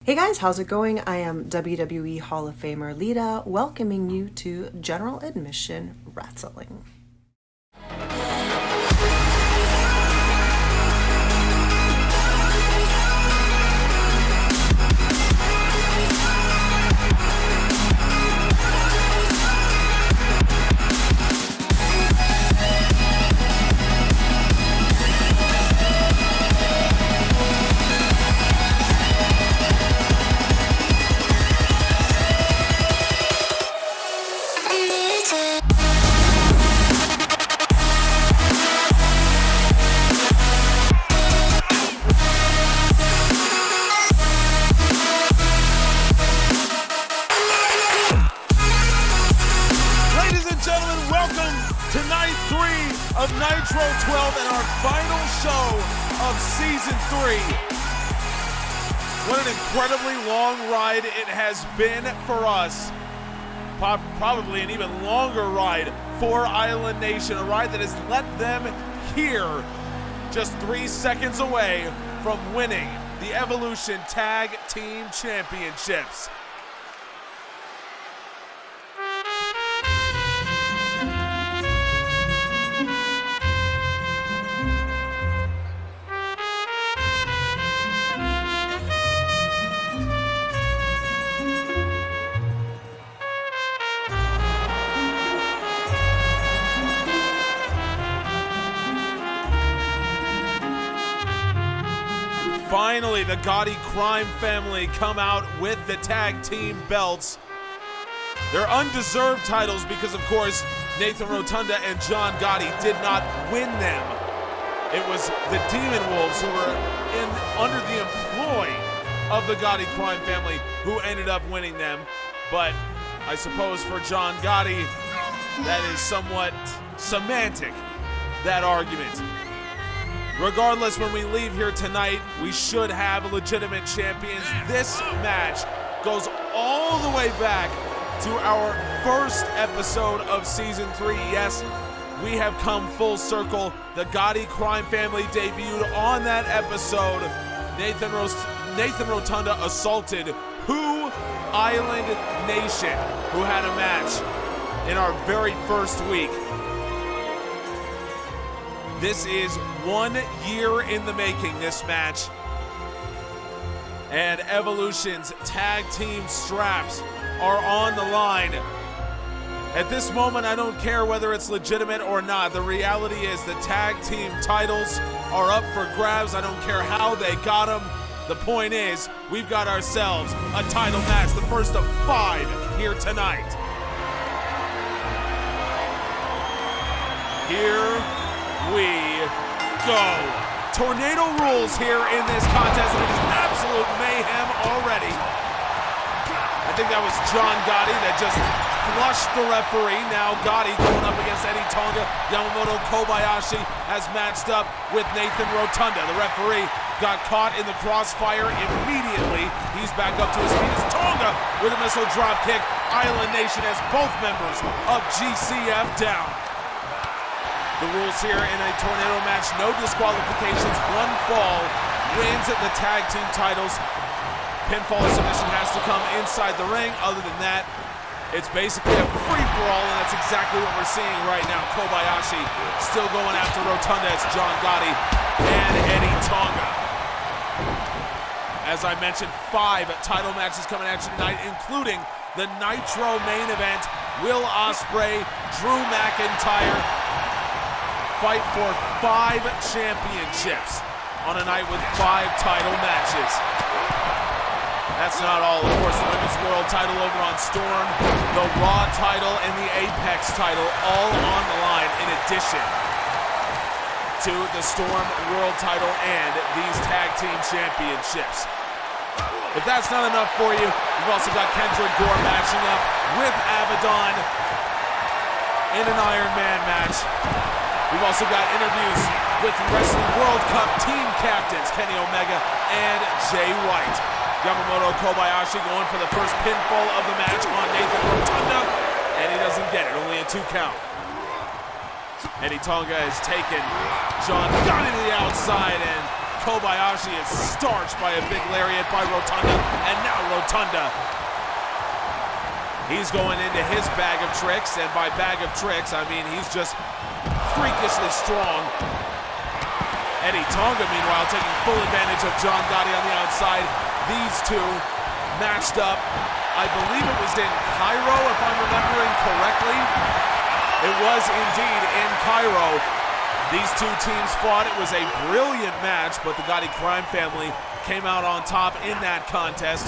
Hey guys, how's it going? I am WWE Hall of Famer Lita, welcoming you to General Admission Wrestling. Of Nitro 12 and our final show of Season 3. What an incredibly long ride it has been for us. Probably an even longer ride for Island Nation, a ride that has let them here just 3 seconds away from winning the Evolution Tag Team Championships. Finally, the Gotti crime family come out with the tag team belts. They're undeserved titles because, of course, Nathan Rotunda and John Gotti did not win them. It was the Demon Wolves who were under the employ of the Gotti crime family who ended up winning them. But I suppose for John Gotti, that is somewhat semantic, that argument. Regardless, when we leave here tonight, we should have legitimate champions. This match goes all the way back to our first episode of Season 3. Yes, we have come full circle. The Gotti crime family debuted on that episode. Nathan Rotunda assaulted Who? Island Nation, who had a match in our very first week. This is 1 year in the making, this match. And Evolution's tag team straps are on the line. At this moment, I don't care whether it's legitimate or not. The reality is the tag team titles are up for grabs. I don't care how they got them. The point is, we've got ourselves a title match, the first of 5 here tonight. Here we go. Tornado rules here in this contest, and it is absolute mayhem already. I think that was John Gotti that just flushed the referee. Now Gotti going up against Eddie Tonga. Yamamoto Kobayashi has matched up with Nathan Rotunda. The referee got caught in the crossfire immediately. He's back up to his feet as Tonga with a missile drop kick. Island Nation has both members of GCF down. The rules here in a tornado match, no disqualifications, 1 fall wins the tag team titles. Pinfall or submission has to come inside the ring. Other than that, it's basically a free-for-all, and that's exactly what we're seeing right now. Kobayashi still going after Rotunda. It's John Gotti and Eddie Tonga. As I mentioned, 5 title matches coming at you tonight, including the Nitro main event. Will Ospreay, Drew McIntyre fight for 5 championships on a night with 5 title matches. That's not all. Of course, the Women's World title over on Storm, the Raw title, and the Apex title all on the line, in addition to the Storm World title and these tag team championships. If that's not enough for you, we've also got Kendrick Gore matching up with Abbadon in an Iron Man match. We've also got interviews with Wrestling World Cup team captains Kenny Omega and Jay White. Yamamoto Kobayashi going for the first pinfall of the match on Nathan Rotunda, and he doesn't get it, only a 2 count. Eddie Tonga has taken John Gotti to the outside, and Kobayashi is starched by a big lariat by Rotunda, and Rotunda. He's going into his bag of tricks, and by bag of tricks, I mean he's just freakishly strong. Eddie Tonga, meanwhile, taking full advantage of John Gotti on the outside. These two matched up, I believe it was in Cairo, if I'm remembering correctly. It was indeed in Cairo. These two teams fought. It was a brilliant match, but the Gotti crime family came out on top in that contest.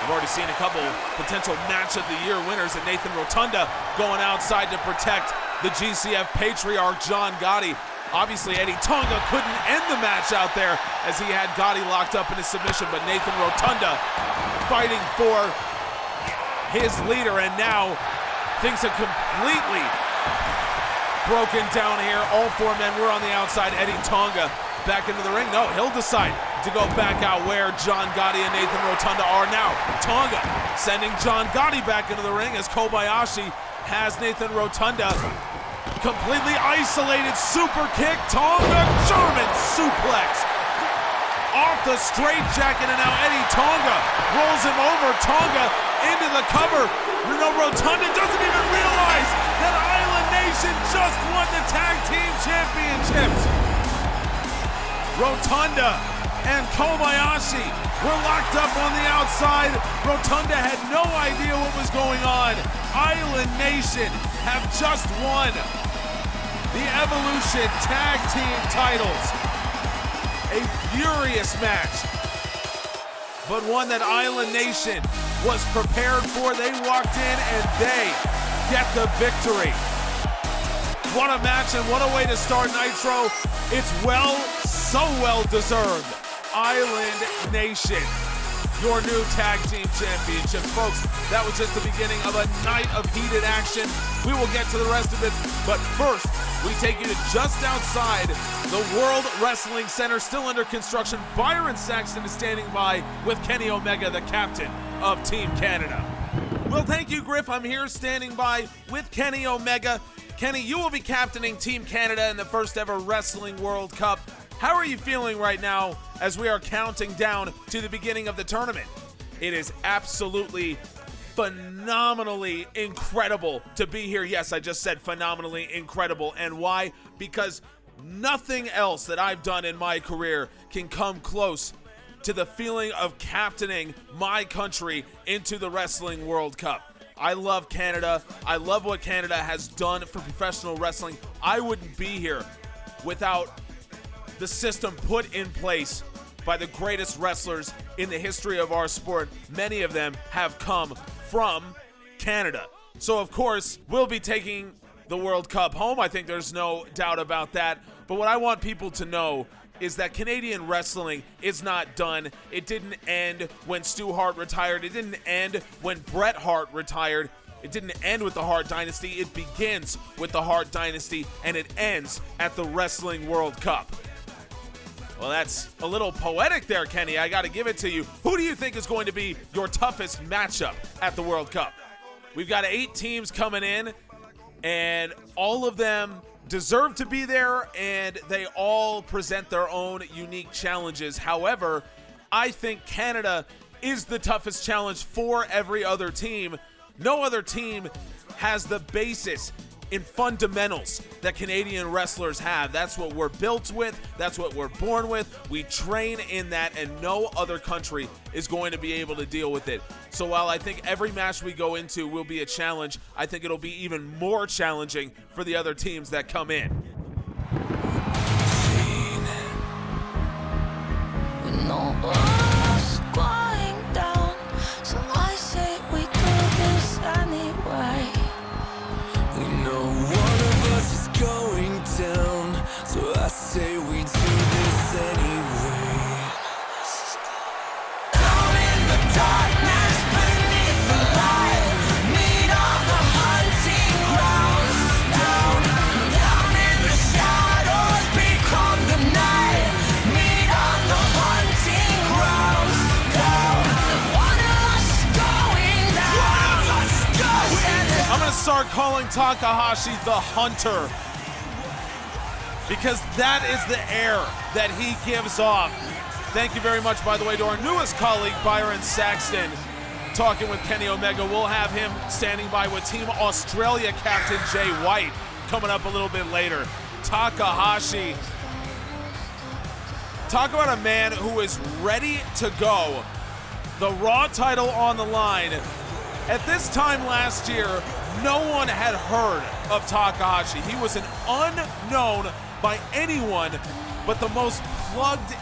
We've already seen a couple potential match of the year winners, and Nathan Rotunda going outside to protect the GCF patriarch John Gotti. Obviously, Eddie Tonga couldn't end the match out there as he had Gotti locked up in a submission, but Nathan Rotunda fighting for his leader, and now things have completely broken down here. All four men were on the outside. Eddie Tonga back into the ring. No, he'll decide to go back out where John Gotti and Nathan Rotunda are now. Tonga sending John Gotti back into the ring as Kobayashi has Nathan Rotunda completely isolated. Super kick. Tonga German suplex off the straitjacket, and now Eddie Tonga rolls him over. Tonga into the cover. Rotunda doesn't even realize that Island Nation just won the tag team championships. Rotunda and Kobayashi were locked up on the outside. Rotunda had no idea what was going on. Island Nation have just won the Evolution Tag Team titles. A furious match, but one that Island Nation was prepared for. They walked in and they get the victory. What a match and what a way to start Nitro. It's so well deserved. Island Nation, your new tag team championship. Folks, that was just the beginning of a night of heated action. We will get to the rest of it, but first, we take you to just outside the World Wrestling Center, still under construction. Byron Saxton is standing by with Kenny Omega, the captain of Team Canada. Well, thank you, Griff. I'm here standing by with Kenny Omega. Kenny, you will be captaining Team Canada in the first ever Wrestling World Cup. How are you feeling right now as we are counting down to the beginning of the tournament? It is absolutely phenomenally incredible to be here. Yes, I just said phenomenally incredible. And why? Because nothing else that I've done in my career can come close to the feeling of captaining my country into the Wrestling World Cup. I love Canada. I love what Canada has done for professional wrestling. I wouldn't be here without the system put in place by the greatest wrestlers in the history of our sport. Many of them have come from Canada. So of course, we'll be taking the World Cup home. I think there's no doubt about that. But what I want people to know is that Canadian wrestling is not done. It didn't end when Stu Hart retired. It didn't end when Bret Hart retired. It didn't end with the Hart Dynasty. It begins with the Hart Dynasty, and it ends at the Wrestling World Cup. Well, that's a little poetic there, Kenny. I got to give it to you. Who do you think is going to be your toughest matchup at the World Cup? We've got 8 teams coming in, and all of them deserve to be there, and they all present their own unique challenges. However, I think Canada is the toughest challenge for every other team. No other team has the basis in fundamentals that Canadian wrestlers have. That's what we're built with. That's what we're born with. We train in that, and no other country is going to be able to deal with it. So while I think every match we go into will be a challenge, I think it'll be even more challenging for the other teams that come in. Say we do this anyway. Down in the darkness, beneath the light, meet on the hunting grounds. Down in the shadows, become the night. Meet on the hunting grounds. One of us going down. I'm gonna start calling Takahashi the Hunter, because that is the air that he gives off. Thank you very much, by the way, to our newest colleague, Byron Saxton, talking with Kenny Omega. We'll have him standing by with Team Australia captain Jay White coming up a little bit later. Takahashi. Talk about a man who is ready to go. The Raw title on the line. At this time last year, no one had heard of Takahashi. He was an unknown by anyone but the most plugged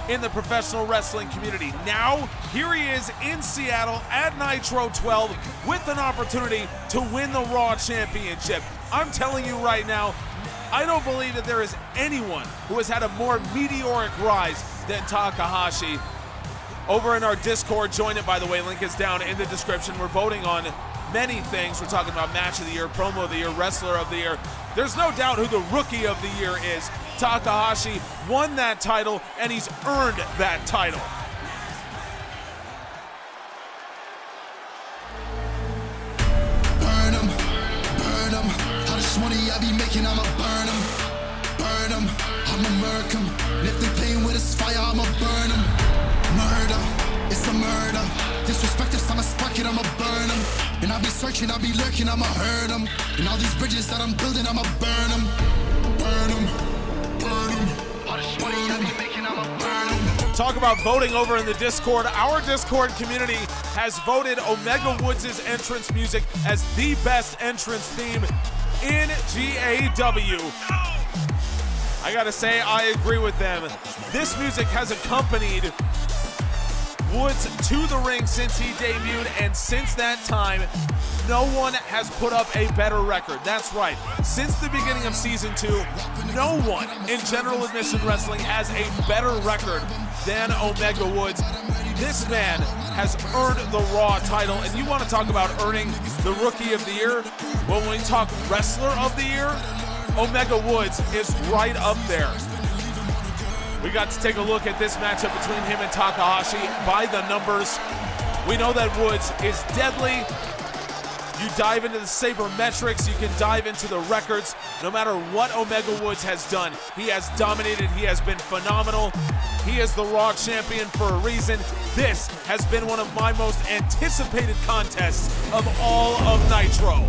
in the professional wrestling community. Now, here he is in Seattle at Nitro 12 with an opportunity to win the Raw Championship. I'm telling you right now, I don't believe that there is anyone who has had a more meteoric rise than Takahashi. Over in our Discord, join it, by the way, link is down in the description. We're voting on many things. We're talking about match of the year, promo of the year, wrestler of the year. There's no doubt who the rookie of the year is. Takahashi won that title, and he's earned that title. Burn 'em, burn 'em. How much money I be making, I'ma burn 'em. Burn 'em, I'ma murk 'em. And if they playing with this fire, I'ma burn 'em. Murder, it's a murder. Disrespect us, I'ma spark it, I'ma burn 'em. And I'll be searching, I'll be lurking, I'ma hurt 'em. And all these bridges that I'm building, I'ma burn 'em. Burn 'em, burn 'em. How much money I be making, I'ma burn 'em. Talk about voting over in the Discord. Our Discord community has voted Omega Woods' entrance music as the best entrance theme in GAW. I gotta say, I agree with them. This music has accompanied Woods to the ring since he debuted, and since that time, no one has put up a better record. That's right. Since the beginning of season 2, no one in general admission wrestling has a better record than Omega Woods. This man has earned the Raw title, and you want to talk about earning the Rookie of the Year? Well, when we talk Wrestler of the Year, Omega Woods is right up there. We got to take a look at this matchup between him and Takahashi. By the numbers, we know that Woods is deadly. You dive into the sabermetrics, you can dive into the records. No matter what Omega Woods has done, he has dominated, he has been phenomenal. He is the Raw champion for a reason. This has been one of my most anticipated contests of all of Nitro.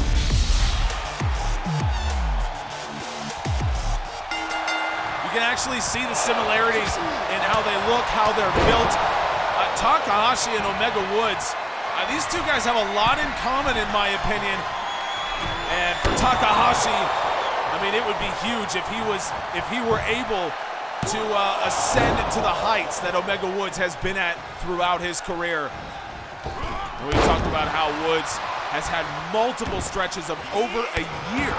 You can actually see the similarities in how they look, how they're built. Takahashi and Omega Woods, these two guys have a lot in common, in my opinion. And for Takahashi, I mean, it would be huge if he were able to ascend to the heights that Omega Woods has been at throughout his career. And we talked about how Woods has had multiple stretches of over a year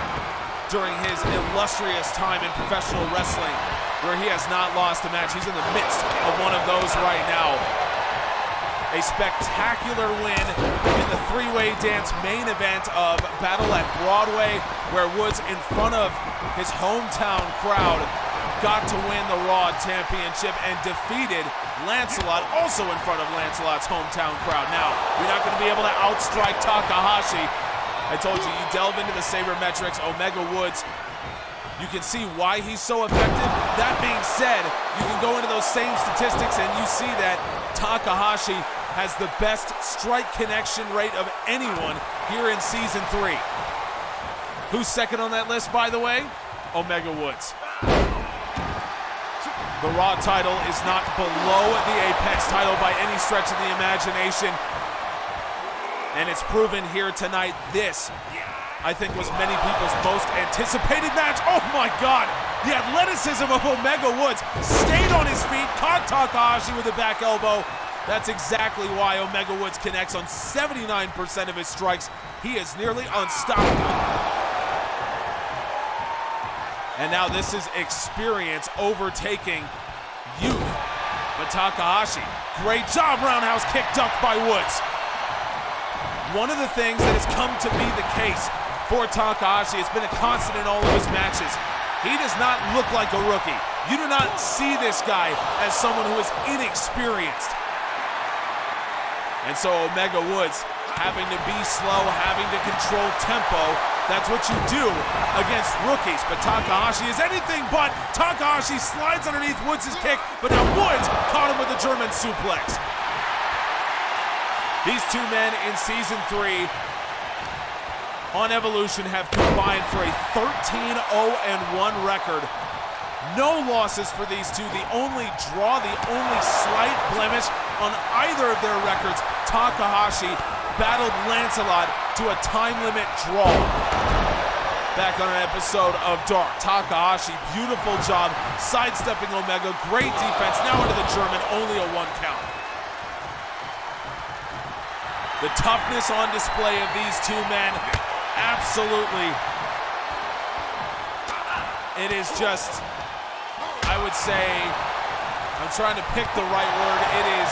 during his illustrious time in professional wrestling, where he has not lost a match. He's in the midst of one of those right now. A spectacular win in the three-way dance main event of Battle at Broadway, where Woods, in front of his hometown crowd, got to win the Raw Championship and defeated Lancelot, also in front of Lancelot's hometown crowd. Now, you're not going to be able to outstrike Takahashi. I told you, you delve into the sabermetrics, Omega Woods, you can see why he's so effective. That being said, you can go into those same statistics and you see that Takahashi has the best strike connection rate of anyone here in Season 3. Who's second on that list, by the way? Omega Woods. The Raw title is not below the Apex title by any stretch of the imagination. And it's proven here tonight. This, I think, was many people's most anticipated match. Oh my God! The athleticism of Omega Woods stayed on his feet, caught Takahashi with a back elbow. That's exactly why Omega Woods connects on 79% of his strikes. He is nearly unstoppable. And now this is experience overtaking youth. But Takahashi, great job, roundhouse kick ducked by Woods. One of the things that has come to be the case for Takahashi, it's been a constant in all of his matches. He does not look like a rookie. You do not see this guy as someone who is inexperienced. And so Omega Woods, having to be slow, having to control tempo, That's what you do against rookies, but Takahashi is anything but. Takahashi slides underneath Woods' kick, but now Woods caught him with a German suplex. These two men in Season 3 on Evolution have combined for a 13-0-1 record. No losses for these two. The only draw, the only slight blemish on either of their records, Takahashi battled Lancelot to a time limit draw. Back on an episode of Dark. Takahashi, beautiful job sidestepping Omega. Great defense. Now into the German, only a 1 count. The toughness on display of these two men, absolutely. It is just, I would say, I'm trying to pick the right word. It is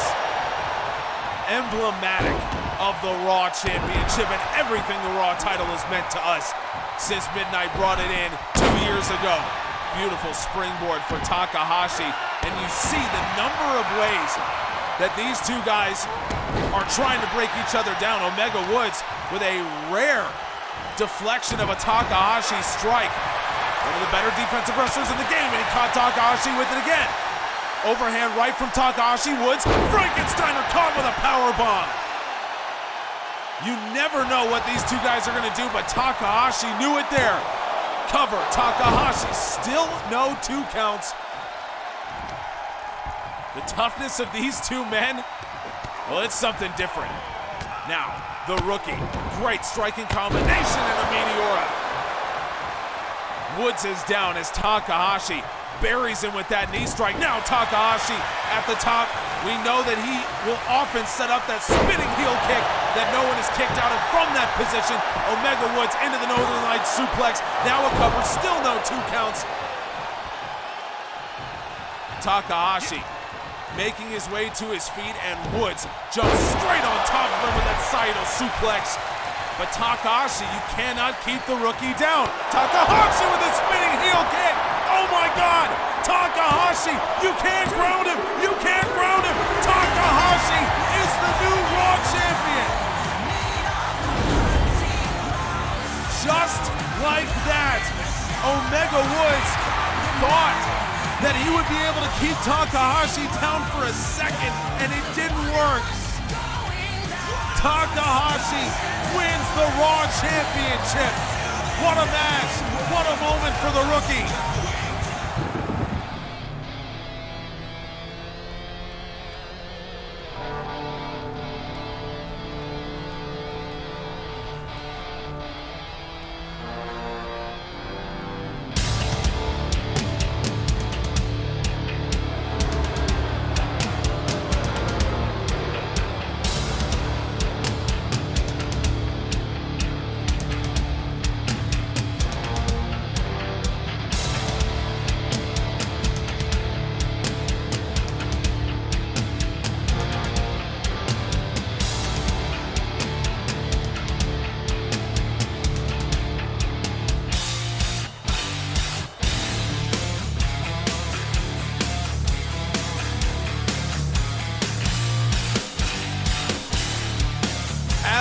emblematic of the Raw Championship and everything the Raw title has meant to us since Midnight brought it in 2 years ago. Beautiful springboard for Takahashi, and you see the number of ways that these two guys are trying to break each other down. Omega Woods with a rare deflection of a Takahashi strike. One of the better defensive wrestlers in the game, and he caught Takahashi with it again. Overhand right from Takahashi. Woods, Frankensteiner caught with a power bomb. You never know what these two guys are gonna do, but Takahashi knew it there. Cover, Takahashi, still no 2 counts. The toughness of these two men, well, it's something different. Now, the rookie, great striking combination and a Meteora. Woods is down as Takahashi buries him with that knee strike. Now Takahashi at the top. We know that he will often set up that spinning heel kick that no one has kicked out of from that position. Omega Woods into the Northern Lights suplex. Now a cover, still no 2 counts. Takahashi making his way to his feet, and Woods jumps straight on top of him with that Saito suplex. But Takahashi, you cannot keep the rookie down. Takahashi with a spinning heel kick. Oh my God! Takahashi, you can't ground him! You can't ground him! Takahashi is the new Raw Champion! Just like that, Omega Woods thought that he would be able to keep Takahashi down for a second, and it didn't work. Takahashi wins the Raw Championship. What a match! What a moment for the rookie!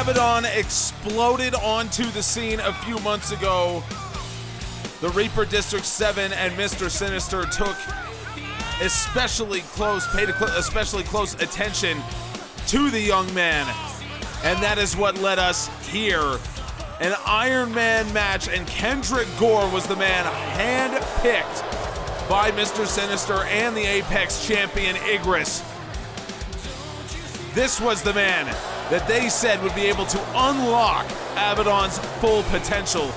Abbadon exploded onto the scene a few months ago. The Reaper District 7 and Mr. Sinister took especially close attention to the young man, and that is what led us here. An Iron Man match, and Kendrick Gore was the man handpicked by Mr. Sinister and the Apex champion Igris. This was the man that they said would be able to unlock Abbadon's full potential.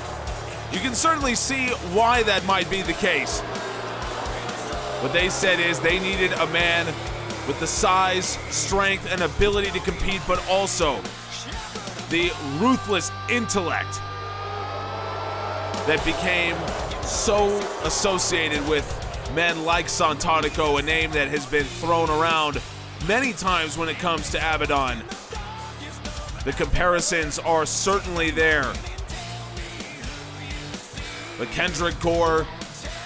You can certainly see why that might be the case. What they said is they needed a man with the size, strength, and ability to compete, but also the ruthless intellect that became so associated with men like Santonico, a name that has been thrown around many times when it comes to Abbadon. The comparisons are certainly there. But Kendrick Gore,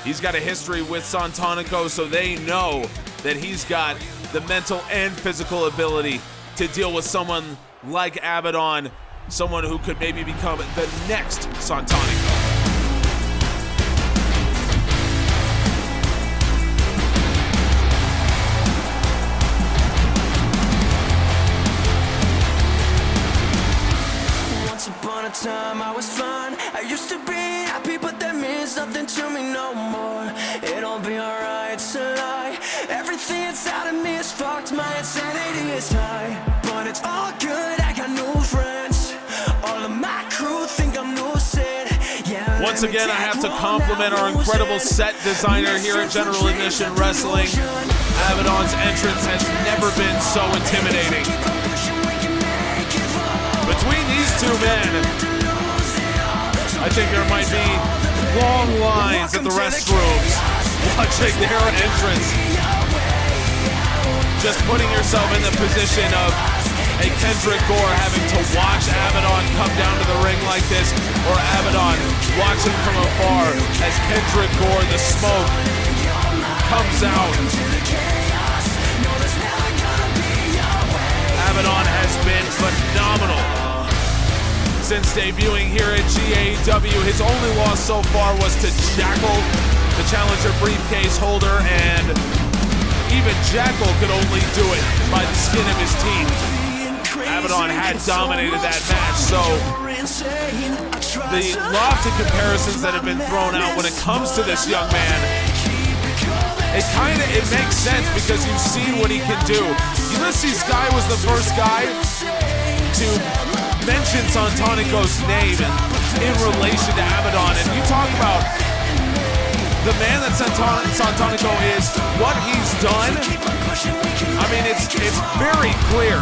he's got a history with Santonico, so they know that he's got the mental and physical ability to deal with someone like Abbadon. someone who could maybe become the next Santanico. Once upon a time I was fine. I used to be happy, but that means nothing to me no more. It'll be alright to lie. Everything inside of me is fucked. My insanity is high, but it's all good. I got new friends. All of my crew think I'm lucid. Yeah. Once again, I have to compliment our incredible set designer here at General Admission Wrestling. Abbadon's entrance has never been so intimidating. Between these two men, I think there might be long lines at the restrooms watching their entrance. Just putting yourself in the position of a Kendrick Gore having to watch Abbadon come down to the ring like this, or Abbadon watching from afar as Kendrick Gore, the smoke, comes out. Abbadon has been phenomenal since debuting here at GAW. His only loss so far was to Jackal, the challenger briefcase holder, and even Jackal could only do it by the skin of his teeth. Abbadon had dominated that match, so the lofty comparisons that have been thrown out when it comes to this young man, it makes sense because you've seen what he can do. Ulysses Sky was the first guy to mention Santanico's name in relation to Abbadon, and you talk about the man that Santanico is, what he's done. I mean, it's very clear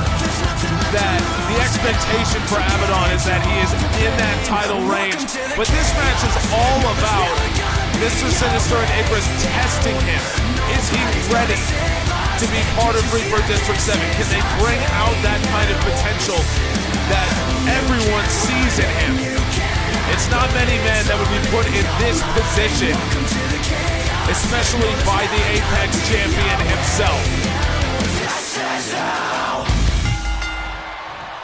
that the expectation for Abbadon is that he is in that title range, but this match is all about Mr. Sinister and Igris testing him. Is he ready to be part of Reaper District 7? Can they bring out that kind of potential that everyone sees in him? It's not many men that would be put in this position, especially by the Apex champion himself.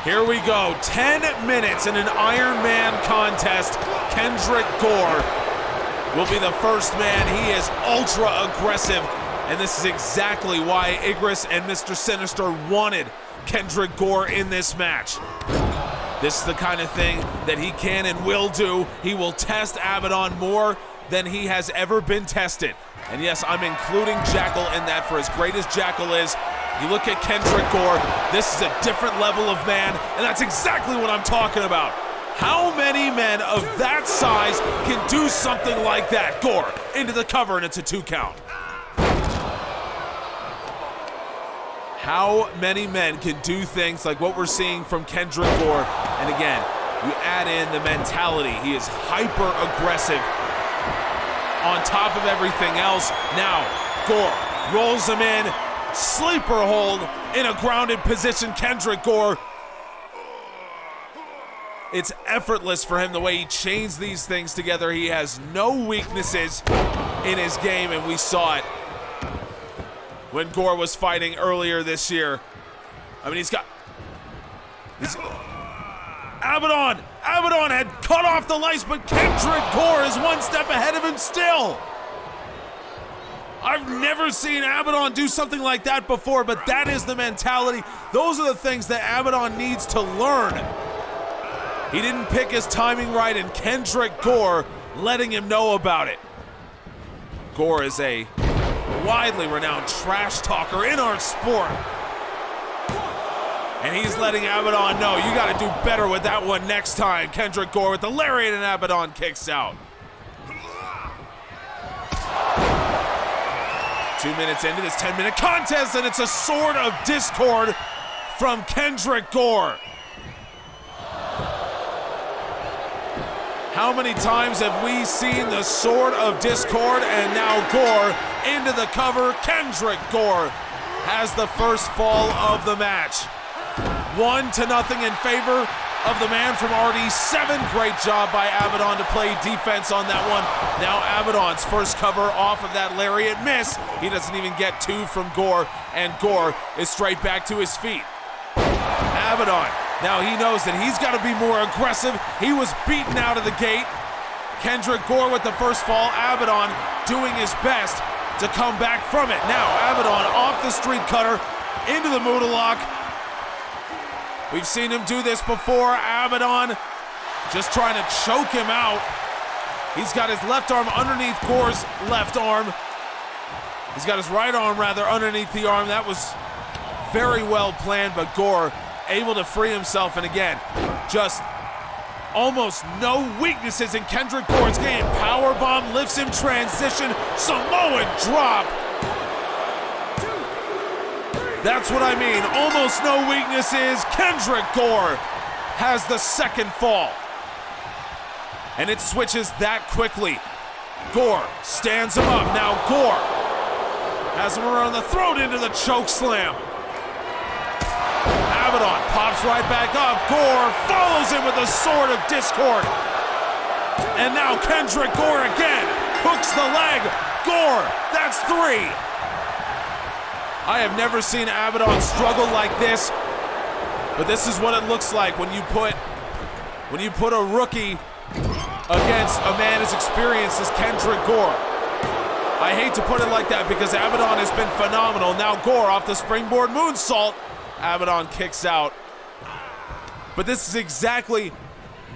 Here we go, 10 minutes in an Iron Man contest. Kendrick Gore will be the first man. He is ultra aggressive, and this is exactly why Igris and Mr. Sinister wanted Kendrick Gore in this match. This is the kind of thing that he can and will do. He will test Abbadon more than he has ever been tested. And yes, I'm including Jackal in that, for as great as Jackal is. You look at Kendrick Gore, this is a different level of man, and that's exactly what I'm talking about. How many men of that size can do something like that? Gore into the cover, and it's a 2 count. How many men can do things like what we're seeing from Kendrick Gore? And again, you add in the mentality. He is hyper aggressive on top of everything else. Now, Gore rolls him in, sleeper hold in a grounded position. Kendrick Gore, it's effortless for him the way he chains these things together. He has no weaknesses in his game, and we saw it when Gore was fighting earlier this year. I mean, Abbadon had cut off the lights, but Kendrick Gore is one step ahead of him still. I've never seen Abbadon do something like that before, but that is the mentality. Those are the things that Abbadon needs to learn. He didn't pick his timing right, and Kendrick Gore letting him know about it. Gore is a widely renowned trash talker in our sport, and he's letting Abbadon know, you got to do better with that one next time. Kendrick Gore with the lariat, and Abbadon kicks out. 2 minutes into this 10-minute contest, and it's a Sword of Discord from Kendrick Gore. How many times have we seen the Sword of Discord, and now Gore into the cover. Kendrick Gore has the first fall of the match. 1-0 in favor of the man from RD7. Great job by Abbadon to play defense on that one. Now Abbadon's first cover off of that lariat miss. He doesn't even get 2 from Gore, and Gore is straight back to his feet. Abbadon Now he knows that he's got to be more aggressive. He was beaten out of the gate. Kendrick Gore with the first fall. Abbadon doing his best to come back from it. Now Abbadon off the street cutter into the Moodalock. We've seen him do this before. Abbadon just trying to choke him out. He's got his left arm underneath Gore's left arm. He's got his right arm rather underneath the arm. That was very well planned, but Gore able to free himself, and again, just almost no weaknesses in Kendrick Gore's game. Powerbomb lifts him, transition, Samoan drop. That's what I mean, almost no weaknesses. Kendrick Gore has the second fall. And it switches that quickly. Gore stands him up. Now Gore has him around the throat into the choke slam. Abbadon pops right back up. Gore follows him with the sword of discord. And now Kendrick Gore again hooks the leg. Gore, that's 3. I have never seen Abbadon struggle like this, but this is what it looks like when you put a rookie against a man as experienced as Kendrick Gore. I hate to put it like that because Abbadon has been phenomenal. Now Gore off the springboard moonsault. Abbadon kicks out. But this is exactly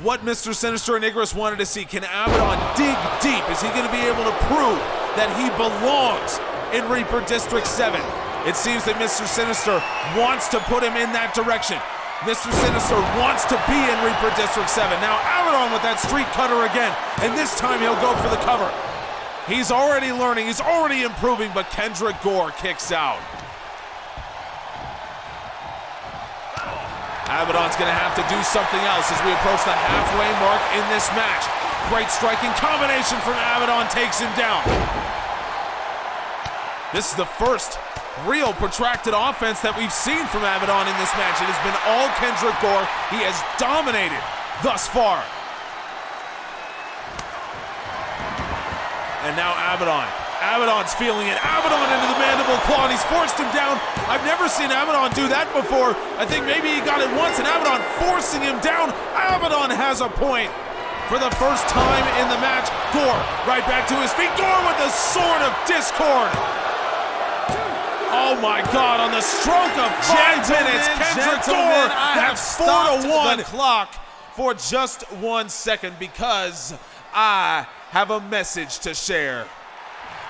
what Mr. Sinister and Igris wanted to see. Can Abbadon dig deep? Is he going to be able to prove that he belongs in Reaper District 7? It seems that Mr. Sinister wants to put him in that direction. Mr. Sinister wants to be in Reaper District 7. Now Abbadon with that street cutter again, and this time he'll go for the cover. He's already learning, he's already improving, but Kendrick Gore kicks out. Abbadon's gonna have to do something else as we approach the halfway mark in this match. Great striking combination from Abbadon, takes him down. This is the first real protracted offense that we've seen from Abbadon in this match. It has been all Kendrick Gore. He has dominated thus far. And now Abbadon's feeling it. Abbadon into the mandible claw, and he's forced him down. I've never seen Abbadon do that before. I think maybe he got it once, and Abbadon forcing him down. Abbadon has a point for the first time in the match. Gore right back to his feet. Gore with the sword of discord. Oh my God, on the stroke of 5 minutes, Kendrick Gore has 4-1 the clock for just 1 second because I have a message to share.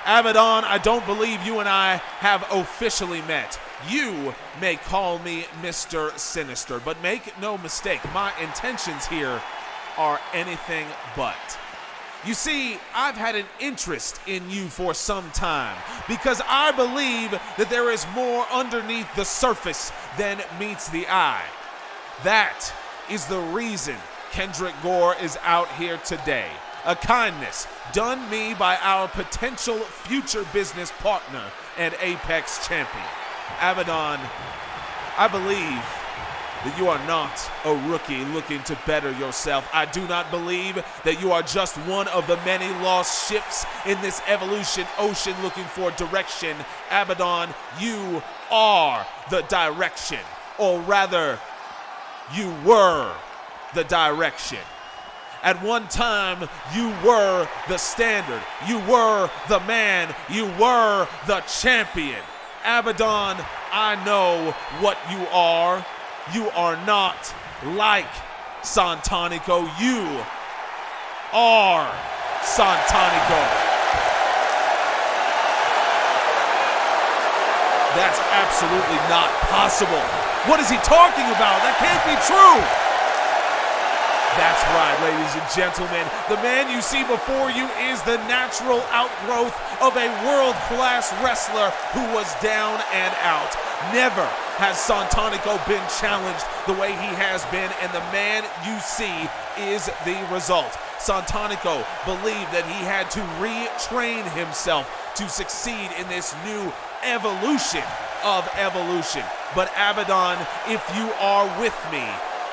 Abbadon, I don't believe you and I have officially met. You may call me Mr. Sinister, but make no mistake, my intentions here are anything but. You see, I've had an interest in you for some time because I believe that there is more underneath the surface than meets the eye. That is the reason Kendrick Gore is out here today. A kindness done me by our potential future business partner and Apex champion. Abbadon, I believe that you are not a rookie looking to better yourself. I do not believe that you are just one of the many lost ships in this evolution ocean looking for direction. Abbadon, you are the direction, or rather, you were the direction. At one time, you were the standard. You were the man. You were the champion. Abbadon, I know what you are. You are not like Santanico. You are Santanico. That's absolutely not possible. What is he talking about? That can't be true. That's right, ladies and gentlemen. The man you see before you is the natural outgrowth of a world-class wrestler who was down and out. Never has Santanico been challenged the way he has been, and the man you see is the result. Santanico believed that he had to retrain himself to succeed in this new evolution of evolution. But Abbadon, if you are with me,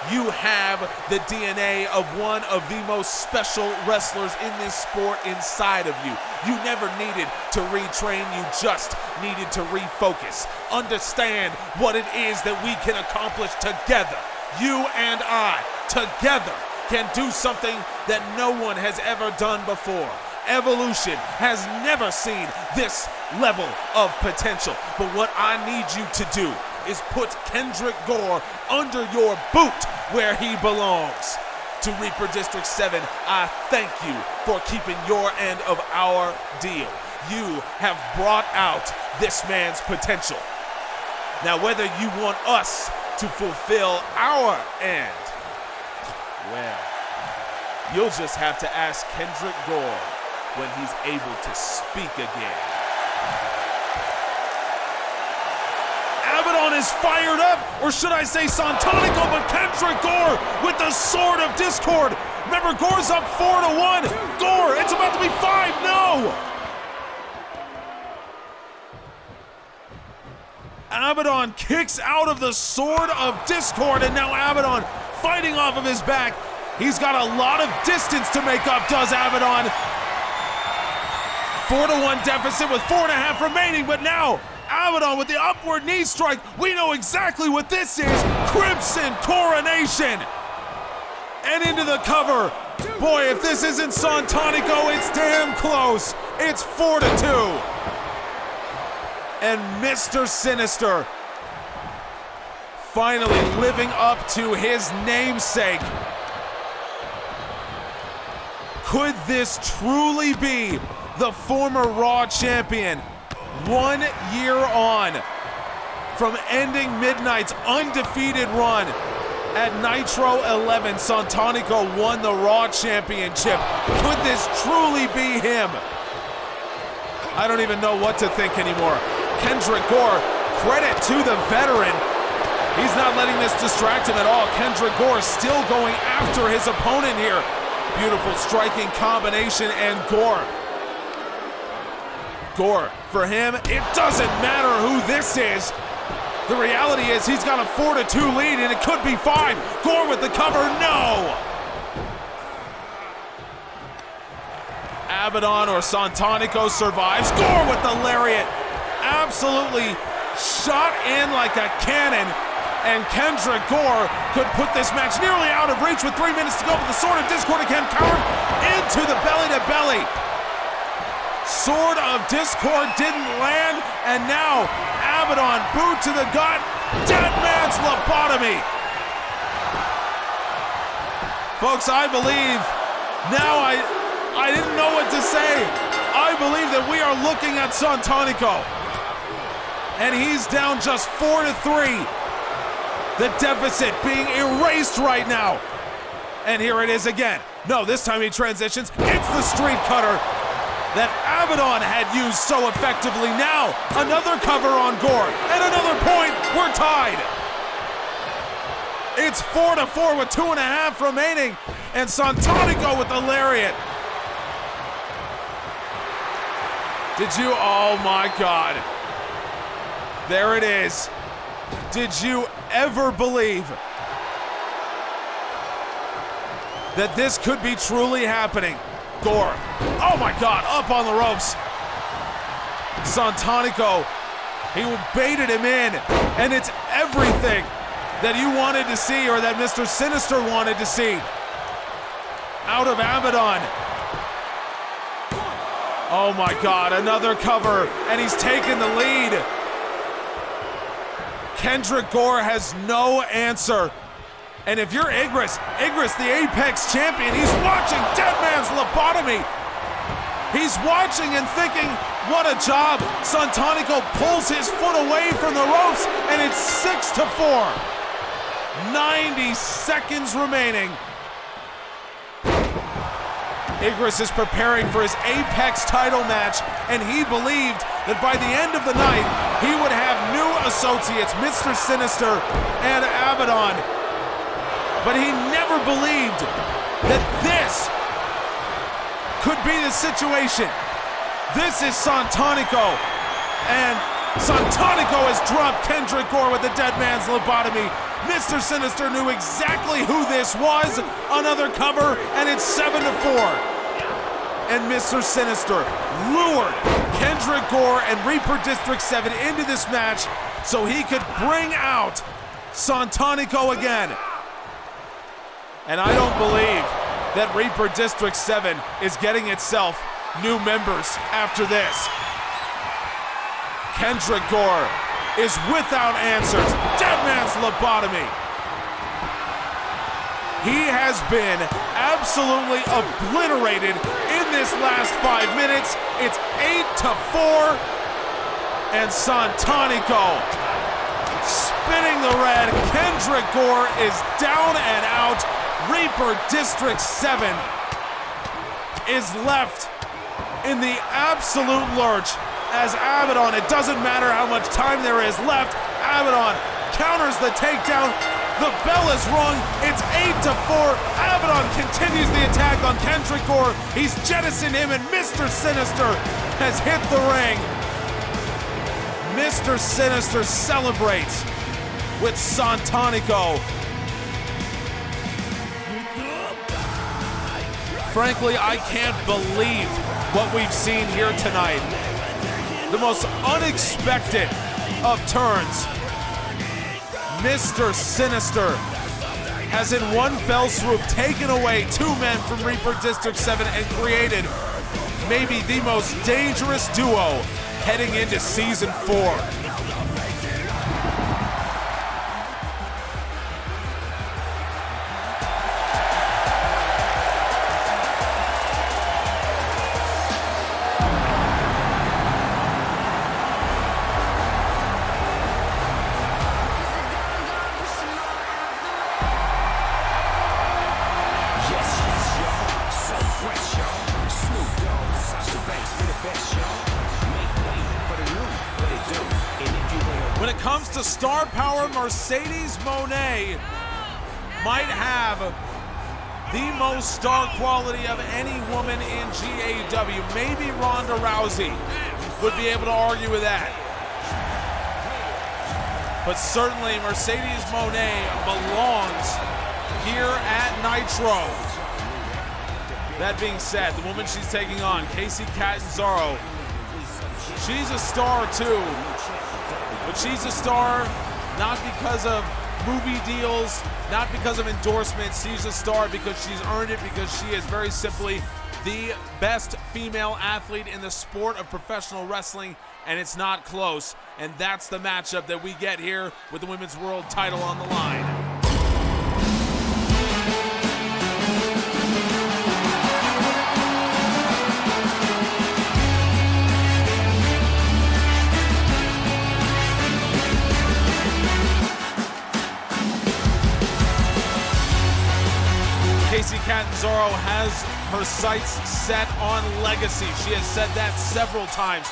you have the DNA of one of the most special wrestlers in this sport inside of you. You never needed to retrain, you just needed to refocus. Understand what it is that we can accomplish together. you and I, together, can do something that no one has ever done before. Evolution has never seen this level of potential. But what I need you to do is put Kendrick Gore under your boot where he belongs. To Reaper District 7, I thank you for keeping your end of our deal. You have brought out this man's potential. Now, whether you want us to fulfill our end, well, you'll just have to ask Kendrick Gore when he's able to speak again. Abbadon is fired up, or should I say Santonico, but Kendrick Gore with the Sword of Discord. Remember, Gore's up 4-1. Gore, it's about to be 5, no! Abbadon kicks out of the Sword of Discord, and now Abbadon fighting off of his back. He's got a lot of distance to make up, does Abbadon. 4-1 deficit with 4.5 remaining, but now Abbadon with the upward knee strike. We know exactly what this is. Crimson Coronation. And into the cover. Boy, if this isn't Santonico, it's damn close. It's 4-2. And Mr. Sinister finally living up to his namesake. Could this truly be the former Raw champion 1 year on from ending Midnight's undefeated run? At Nitro 11, Santonico won the Raw championship. Could this truly be him? I don't even know what to think anymore. Kendrick Gore, credit to the veteran. He's not letting this distract him at all. Kendrick Gore still going after his opponent here. Beautiful striking combination, and Gore, for him, it doesn't matter who this is. The reality is he's got a 4-2 lead, and it could be 5. Gore with the cover, no! Abbadon or Santonico survives. Gore with the lariat. Absolutely shot in like a cannon. And Kendrick Gore could put this match nearly out of reach with 3 minutes to go, but the Sword of Discord again covered into the belly-to-belly. Sword of Discord didn't land, and now Abbadon, boot to the gut, dead man's lobotomy. Folks, I believe, now I didn't know what to say. I believe that we are looking at Santonico, and he's down just 4-3. The deficit being erased right now. And here it is again. No, this time he transitions. It's the street cutter that Abbadon had used so effectively. Now, another cover on Gore. And another point, we're tied. It's 4-4 with 2.5 remaining. And Santonico with the lariat. Did you, oh my God. There it is. Did you ever believe that this could be truly happening? Gore, oh my God, up on the ropes. Santonico, he baited him in, and it's everything that you wanted to see, or that Mr. Sinister wanted to see out of Abbadon. Oh my God, another cover, and he's taken the lead. Kendrick Gore has no answer. And if you're Igris, the Apex champion, he's watching dead man's lobotomy. He's watching and thinking, what a job. Santonico pulls his foot away from the ropes, and it's 6-4. 90 seconds remaining. Igris is preparing for his Apex title match, and he believed that by the end of the night, he would have new associates, Mr. Sinister and Abbadon. But he never believed that this could be the situation. This is Santonico, and Santonico has dropped Kendrick Gore with the dead man's lobotomy. Mr. Sinister knew exactly who this was. Another cover, and it's 7-4. And Mr. Sinister lured Kendrick Gore and Reaper District 7 into this match so he could bring out Santonico again. And I don't believe that Reaper District 7 is getting itself new members after this. Kendrick Gore is without answers. Dead man's lobotomy. He has been absolutely obliterated in this last 5 minutes. It's 8-4. And Santanico spinning the red. Kendrick Gore is down and out. Reaper District 7 is left in the absolute lurch as Abbadon, it doesn't matter how much time there is left, Abbadon counters the takedown. The bell is rung. It's 8-4. Abbadon continues the attack on Kendrick Gore. He's jettisoned him, and Mr. Sinister has hit the ring. Mr. Sinister celebrates with Santanico. Frankly, I can't believe what we've seen here tonight. The most unexpected of turns. Mr. Sinister has in one fell swoop taken away 2 men from Reaper District 7 and created maybe the most dangerous duo heading into season 4. When it comes to star power, Mercedes Mone might have the most star quality of any woman in GAW. Maybe Ronda Rousey would be able to argue with that. But certainly Mercedes Mone belongs here at Nitro. That being said, the woman she's taking on, Kacy Catanzaro, she's a star too. But she's a star not because of movie deals, not because of endorsements. She's a star because she's earned it, because she is very simply the best female athlete in the sport of professional wrestling, and it's not close. And that's the matchup that we get here with the Women's World title on the line. Kacy Catanzaro has her sights set on legacy. She has said that several times.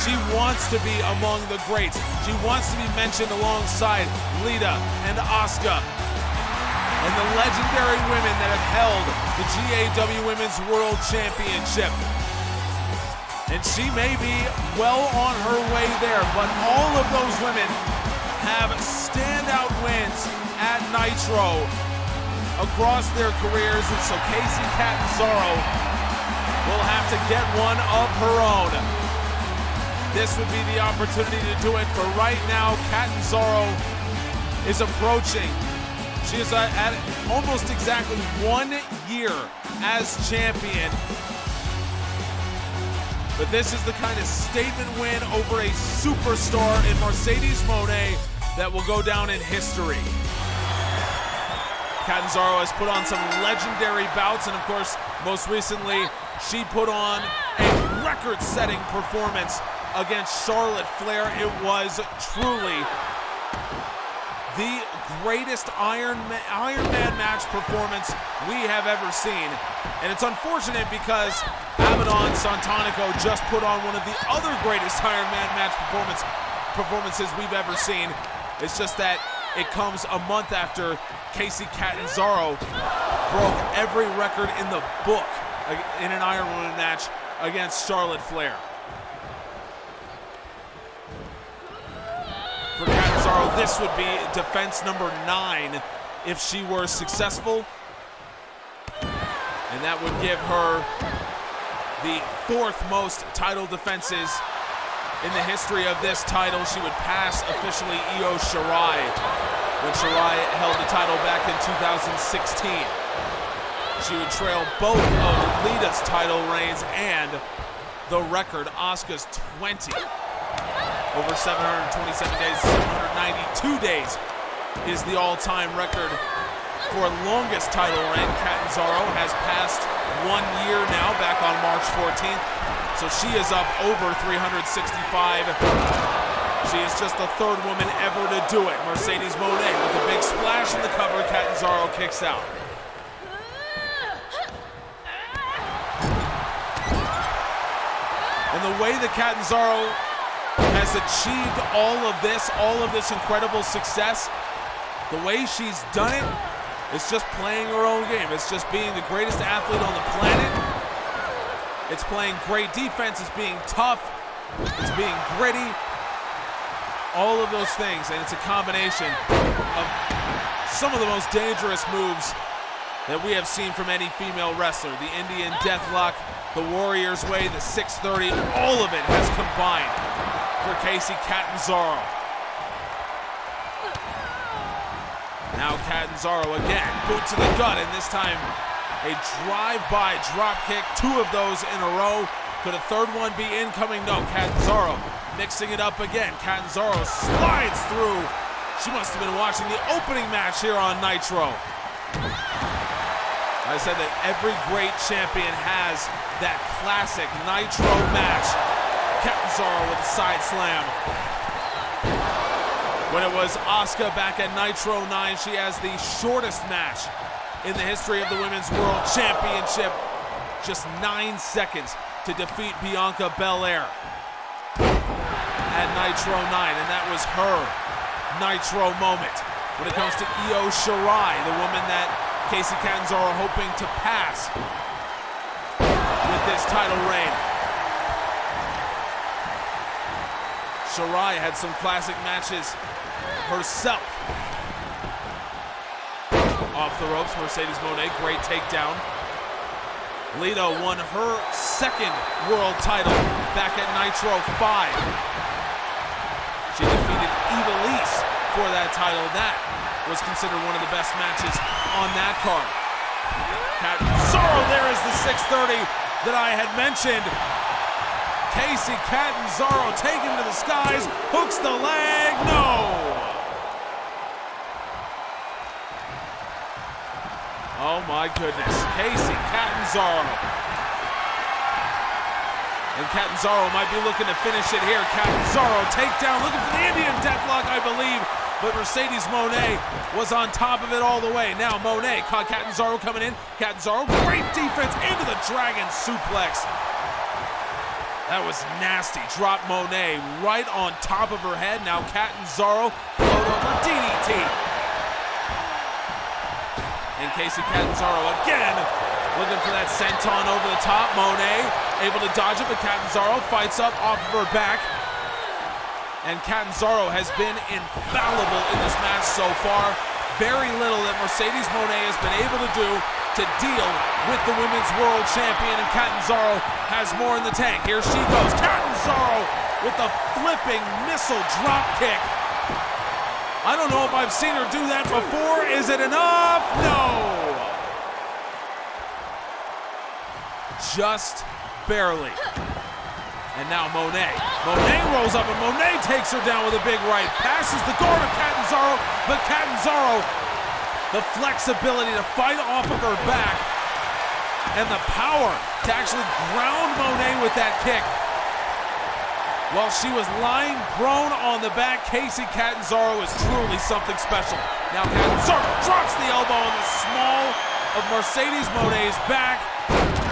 She wants to be among the greats. She wants to be mentioned alongside Lita and Asuka and the legendary women that have held the GAW Women's World Championship. And she may be well on her way there, but all of those women have standout wins at Nitro across their careers, and so Kacy Catanzaro will have to get one of her own. This would be the opportunity to do it, for right now Catanzaro is approaching. She is at almost exactly 1 year as champion. But this is the kind of statement win over a superstar in Mercedes Mone that will go down in history. Catanzaro has put on some legendary bouts, and of course, most recently, she put on a record-setting performance against Charlotte Flair. It was truly the greatest Iron Man match performance we have ever seen. And it's unfortunate because Abbadon Santanico just put on one of the other greatest Iron Man match performances we've ever seen. It's just that it comes a month after Kacy Catanzaro broke every record in the book in an Iron Woman match against Charlotte Flair. For Catanzaro, this would be defense number 9 if she were successful. And that would give her the 4th most title defenses in the history of this title. She would pass officially Io Shirai. when Shirai held the title back in 2016. She would trail both of Lita's title reigns and the record, Asuka's 20. Over 727 days, 792 days is the all-time record for longest title reign. Catanzaro has passed 1 year now, back on March 14th. So she is up over 365. She is just the third woman ever to do it. Mercedes Mone with a big splash in the cover. Catanzaro kicks out. And the way that Catanzaro has achieved all of this incredible success, the way she's done it, is just playing her own game. It's just being the greatest athlete on the planet. It's playing great defense. It's being tough. It's being gritty. All of those things, and it's a combination of some of the most dangerous moves that we have seen from any female wrestler. The Indian Deathlock, the Warrior's Way, the 630, all of it has combined for Kacy Catanzaro. Now Catanzaro again, boot to the gut, and this time a drive-by drop kick, 2 of those in a row. Could a third one be incoming? No, Catanzaro mixing it up again. Catanzaro slides through. She must have been watching the opening match here on Nitro. I said that every great champion has that classic Nitro match. Catanzaro with a side slam. When it was Asuka back at Nitro 9, she has the shortest match in the history of the Women's World Championship. Just 9 seconds to defeat Bianca Belair at Nitro 9, and that was her Nitro moment. When it comes to Io Shirai, the woman that Kacy Catanzaro hoping to pass with this title reign. Shirai had some classic matches herself. Off the ropes, Mercedes Mone, great takedown. Lita won her second world title back at Nitro 5. She defeated Igris for that title. That was considered one of the best matches on that card. Catanzaro, there is the 630 that I had mentioned. Kacy Catanzaro taken to the skies, hooks the leg, no! Oh my goodness, Kacy Catanzaro. And Catanzaro might be looking to finish it here. Catanzaro takedown, looking for the Indian Deathlock, I believe. But Mercedes Mone was on top of it all the way. Now Mone caught Catanzaro coming in. Catanzaro, great defense into the Dragon Suplex. That was nasty. Drop Mone right on top of her head. Now Catanzaro float over DDT. And Kacy Catanzaro again looking for that senton over the top. Mone able to dodge it, but Catanzaro fights up off of her back. And Catanzaro has been infallible in this match so far. Very little that Mercedes Mone has been able to do to deal with the Women's World Champion, and Catanzaro has more in the tank. Here she goes. Catanzaro with the flipping missile drop kick. I don't know if I've seen her do that before. Is it enough? No. Just barely. And now Mone rolls up, and Mone takes her down with a big right. Passes the guard of Catanzaro, but Catanzaro, the flexibility to fight off of her back and the power to actually ground Mone with that kick. While she was lying prone on the back, Kacy Catanzaro is truly something special. Now Catanzaro drops the elbow on the small of Mercedes Mone's back.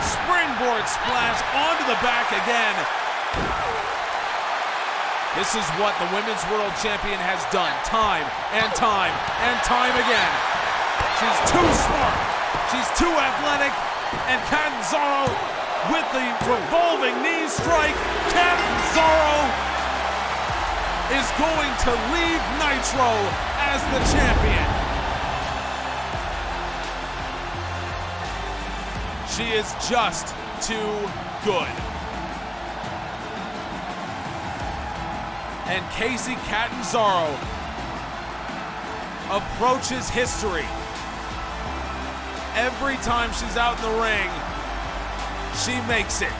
Springboard splash onto the back again. This is what the Women's World Champion has done time and time and time again. She's too smart. She's too athletic. And Catanzaro with the revolving knee strike. Catanzaro is going to leave Nitro as the champion. She is just too good. And Kacy Catanzaro approaches history. Every time she's out in the ring, she makes it.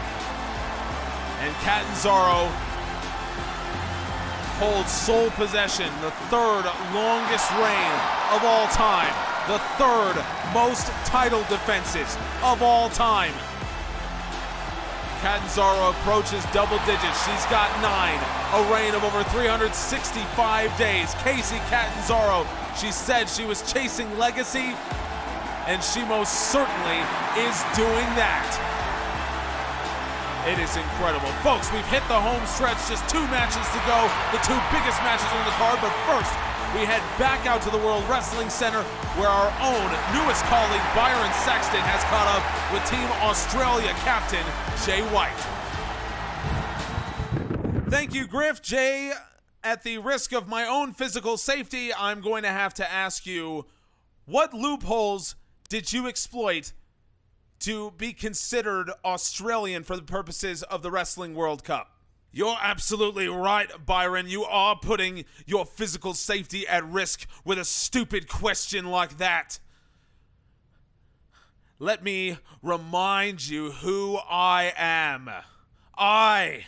And Catanzaro holds sole possession, the third longest reign of all time, the third most title defenses of all time. Catanzaro approaches double digits. She's got 9, a reign of over 365 days. Kacy Catanzaro, she said she was chasing legacy, and she most certainly is doing that. It is incredible. Folks, we've hit the home stretch, just 2 matches to go, the 2 biggest matches on the card, but first, we head back out to the World Wrestling Center where our own newest colleague Byron Saxton has caught up with Team Australia captain Jay White. Thank you, Griff. Jay, at the risk of my own physical safety, I'm going to have to ask you, what loopholes did you exploit to be considered Australian for the purposes of the Wrestling World Cup? You're absolutely right, Byron. You are putting your physical safety at risk with a stupid question like that. Let me remind you who I am. I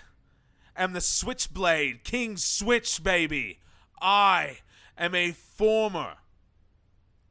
am the Switchblade, King Switch, baby. I am a former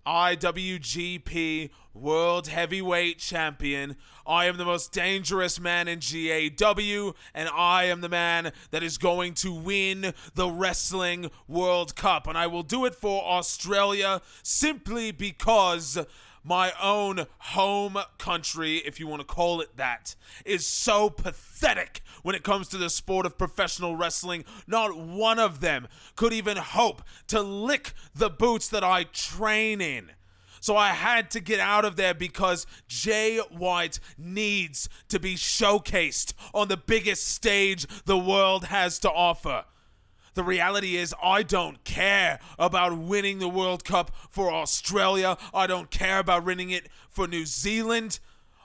IWGP World Heavyweight Champion. I am the most dangerous man in GAW, and I am the man that is going to win the Wrestling World Cup. And I will do it for Australia simply because my own home country, if you want to call it that, is so pathetic when it comes to the sport of professional wrestling. Not one of them could even hope to lick the boots that I train in. So I had to get out of there because Jay White needs to be showcased on the biggest stage the world has to offer. The reality is, I don't care about winning the World Cup for Australia. I don't care about winning it for New Zealand.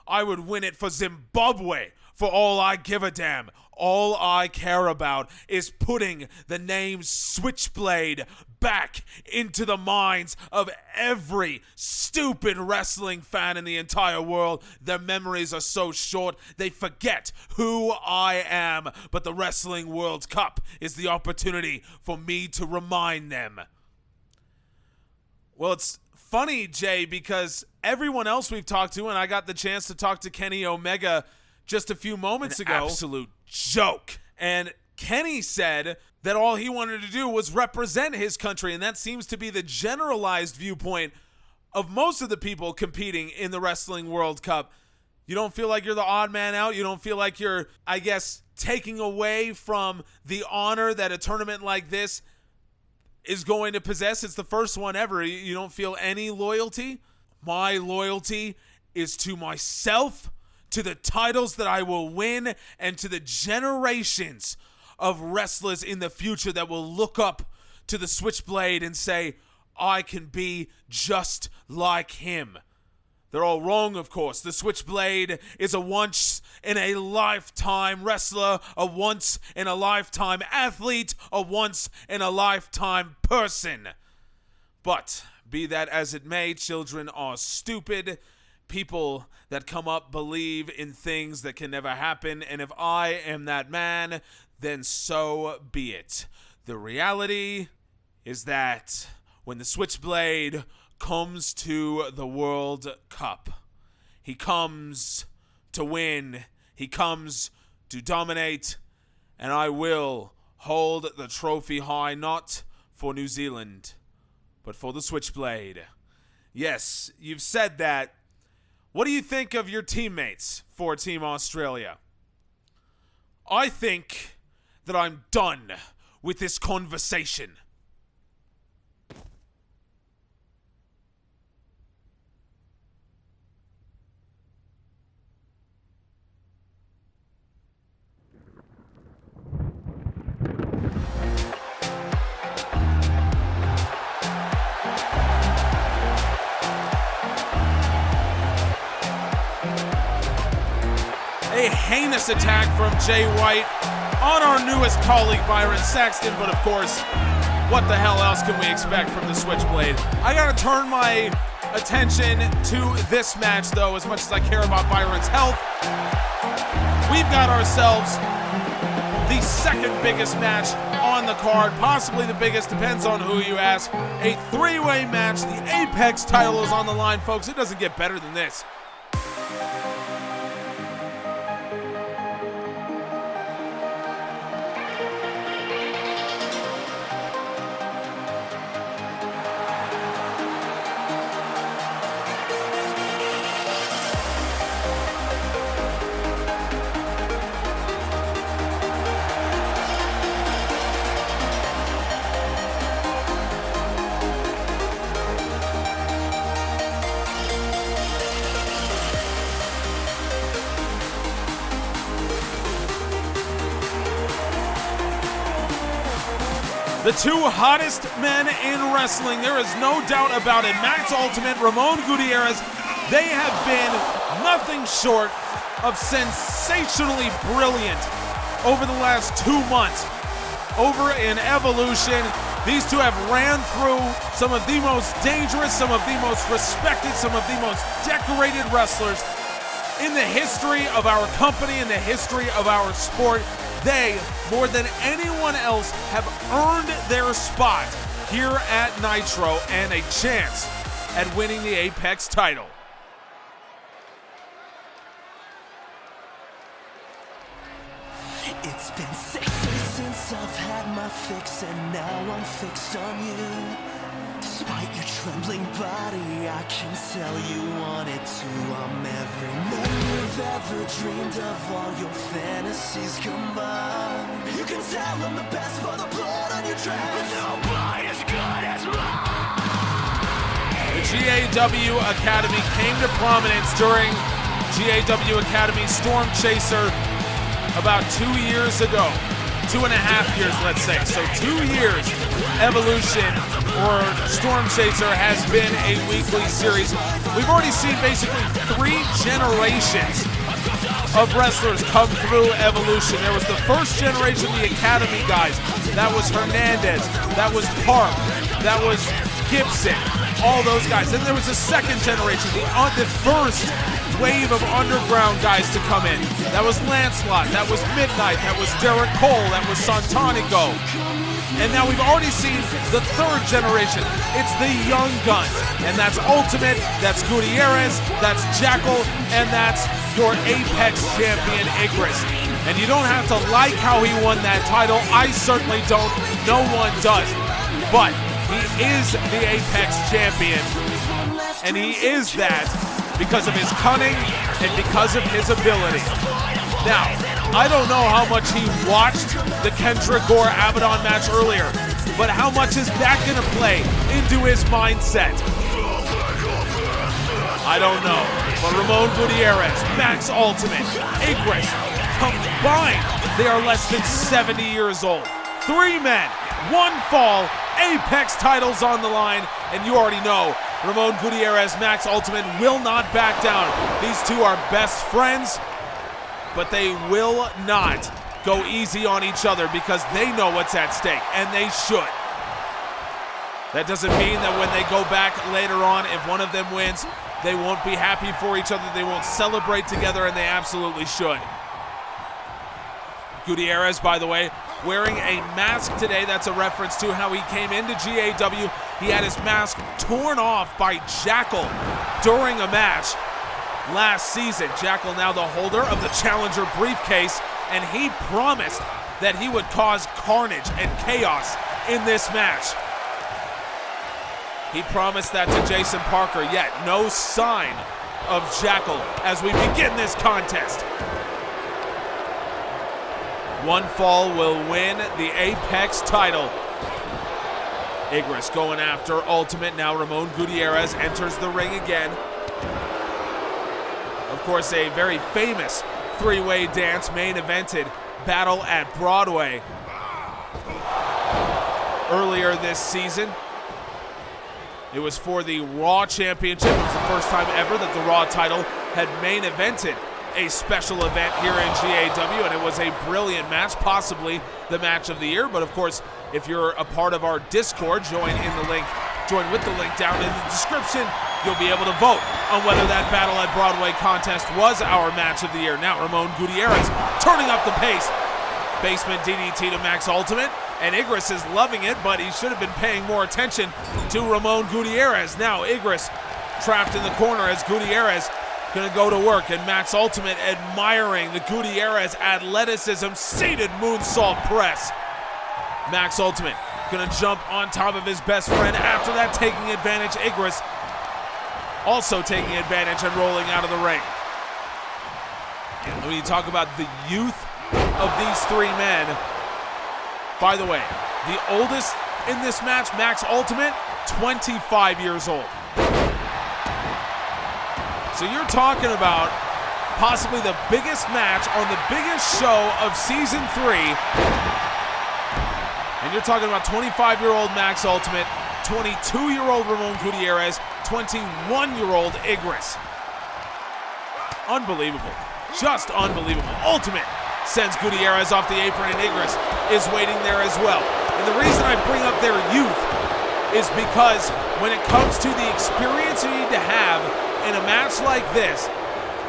I would win it for Zimbabwe for all I give a damn. All I care about is putting the name Switchblade back into the minds of every stupid wrestling fan in the entire world. Their memories are so short, they forget who I am. But the Wrestling World Cup is the opportunity for me to remind them. Well, it's funny, Jay, because everyone else we've talked to, and I got the chance to talk to Kenny Omega just a few moments ago. Absolute joke. And Kenny said that all he wanted to do was represent his country, and that seems to be the generalized viewpoint of most of the people competing in the Wrestling World Cup. You don't feel like you're the odd man out? You don't feel like you're, I guess, taking away from the honor that a tournament like this is going to possess? It's the first one ever. You don't feel any loyalty? My loyalty is to myself, to the titles that I will win, and to the generations of wrestlers in the future that will look up to the Switchblade and say, I can be just like him. They're all wrong, of course. The Switchblade is a once-in-a-lifetime wrestler, a once-in-a-lifetime athlete, a once-in-a-lifetime person. But be that as it may, children are stupid. People that come up believe in things that can never happen, and if I am that man, then so be it. The reality is that when the Switchblade comes to the World Cup, he comes to win, he comes to dominate, and I will hold the trophy high, not for New Zealand, but for the Switchblade. Yes, you've said that. What do you think of your teammates for Team Australia? I think that I'm done with this conversation. A heinous attack from Jay White on our newest colleague, Byron Saxton. But of course, what the hell else can we expect from the Switchblade? I gotta turn my attention to this match, though, as much as I care about Byron's health. We've got ourselves the second biggest match on the card, possibly the biggest, depends on who you ask. A three-way match. The Apex title is on the line, folks. It doesn't get better than this. The two hottest men in wrestling, there is no doubt about it. Max Ultimate, Ramon Gutierrez, they have been nothing short of sensationally brilliant over the last 2 months. Over in Evolution, these two have ran through some of the most dangerous, some of the most respected, some of the most decorated wrestlers in the history of our company, in the history of our sport. They, more than anyone else, have earned their spot here at Nitro and a chance at winning the Apex title. It's been 6 years since I've had my fix, and now I'm fixed on you. Despite your trembling body, I can tell you want it too. I'm every man you've ever dreamed of, all your fantasies combined. You can tell I'm the best for the blood on your dress. Nobody as good as mine. The GAW Academy came to prominence during GAW Academy Storm Chaser about 2 years ago. 2.5 years, let's say. So 2 years, Evolution or Storm Chaser has been a weekly series. We've already seen basically 3 generations of wrestlers come through Evolution. There was the first generation, the Academy guys. That was Hernandez. That was Park. That was Gibson. All those guys. Then there was the second generation, the first wave of underground guys to come in. That was Lancelot, that was Midnight, that was Derek Cole, that was Santanico. And now we've already seen the third generation. It's the Young Guns. And that's Ultimate, that's Gutierrez, that's Jackal, and that's your Apex champion, Igris. And you don't have to like how he won that title. I certainly don't. No one does. But he is the Apex champion. And he is that because of his cunning and because of his ability. Now, I don't know how much he watched the Kendrick Gore Abbadon match earlier, but how much is that going to play into his mindset? I don't know. But Ramon Gutierrez, Max Ultimate, Igris, combined, they are less than 70 years old. 3 men, 1 fall, Apex titles on the line, and you already know Ramon Gutierrez, Max Ultimate will not back down. These two are best friends, but they will not go easy on each other because they know what's at stake, and they should. That doesn't mean that when they go back later on, if one of them wins, they won't be happy for each other, they won't celebrate together, and they absolutely should. Gutierrez, by the way, wearing a mask today. That's a reference to how he came into GAW. He had his mask torn off by Jackal during a match last season. Jackal now the holder of the Challenger briefcase, and he promised that he would cause carnage and chaos in this match. He promised that to Jason Parker, yet no sign of Jackal as we begin this contest. 1 fall will win the Apex title. Igris going after Ultimate. Now Ramon Gutierrez enters the ring again. Of course, a very famous 3-way dance main evented Battle at Broadway earlier this season. It was for the Raw Championship. It was the first time ever that the Raw title had main evented a special event here in GAW, and it was a brilliant match, possibly the match of the year. But of course, If you're a part of our Discord, join with the link down in the description. You'll be able to vote on whether that Battle at Broadway contest was our match of the year. Now Ramon Gutierrez turning up the pace. Basement DDT to Max Ultimate, and Igris is loving it, but he should have been paying more attention to Ramon Gutierrez. Now Igris trapped in the corner as Gutierrez gonna go to work, and Max Ultimate admiring the Gutierrez athleticism, seated moonsault press. Max Ultimate gonna jump on top of his best friend. After that, taking advantage. Igris also taking advantage and rolling out of the ring. And when you talk about the youth of these three men, by the way, the oldest in this match, Max Ultimate, 25 years old. So you're talking about possibly the biggest match on the biggest show of season 3. And you're talking about 25-year-old Max Ultimate, 22-year-old Ramon Gutierrez, 21-year-old Igris. Unbelievable. Just unbelievable. Ultimate sends Gutierrez off the apron, and Igris is waiting there as well. And the reason I bring up their youth is because when it comes to the experience you need to have in a match like this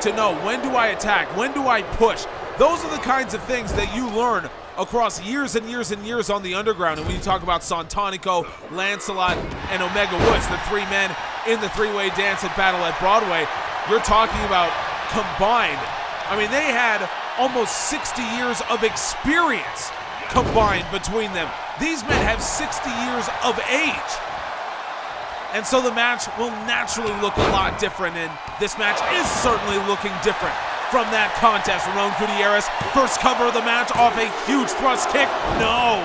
to know when do I attack, when do I push, those are the kinds of things that you learn across years and years and years on the underground. And when you talk about Santanico, Lancelot, and Omega Woods, the three men in the three-way dance at Battle at Broadway, you're talking about combined. I mean, they had almost 60 years of experience combined between them. These men have 60 years of age. And so the match will naturally look a lot different, and this match is certainly looking different from that contest. Ramon Gutierrez, first cover of the match off a huge thrust kick. No.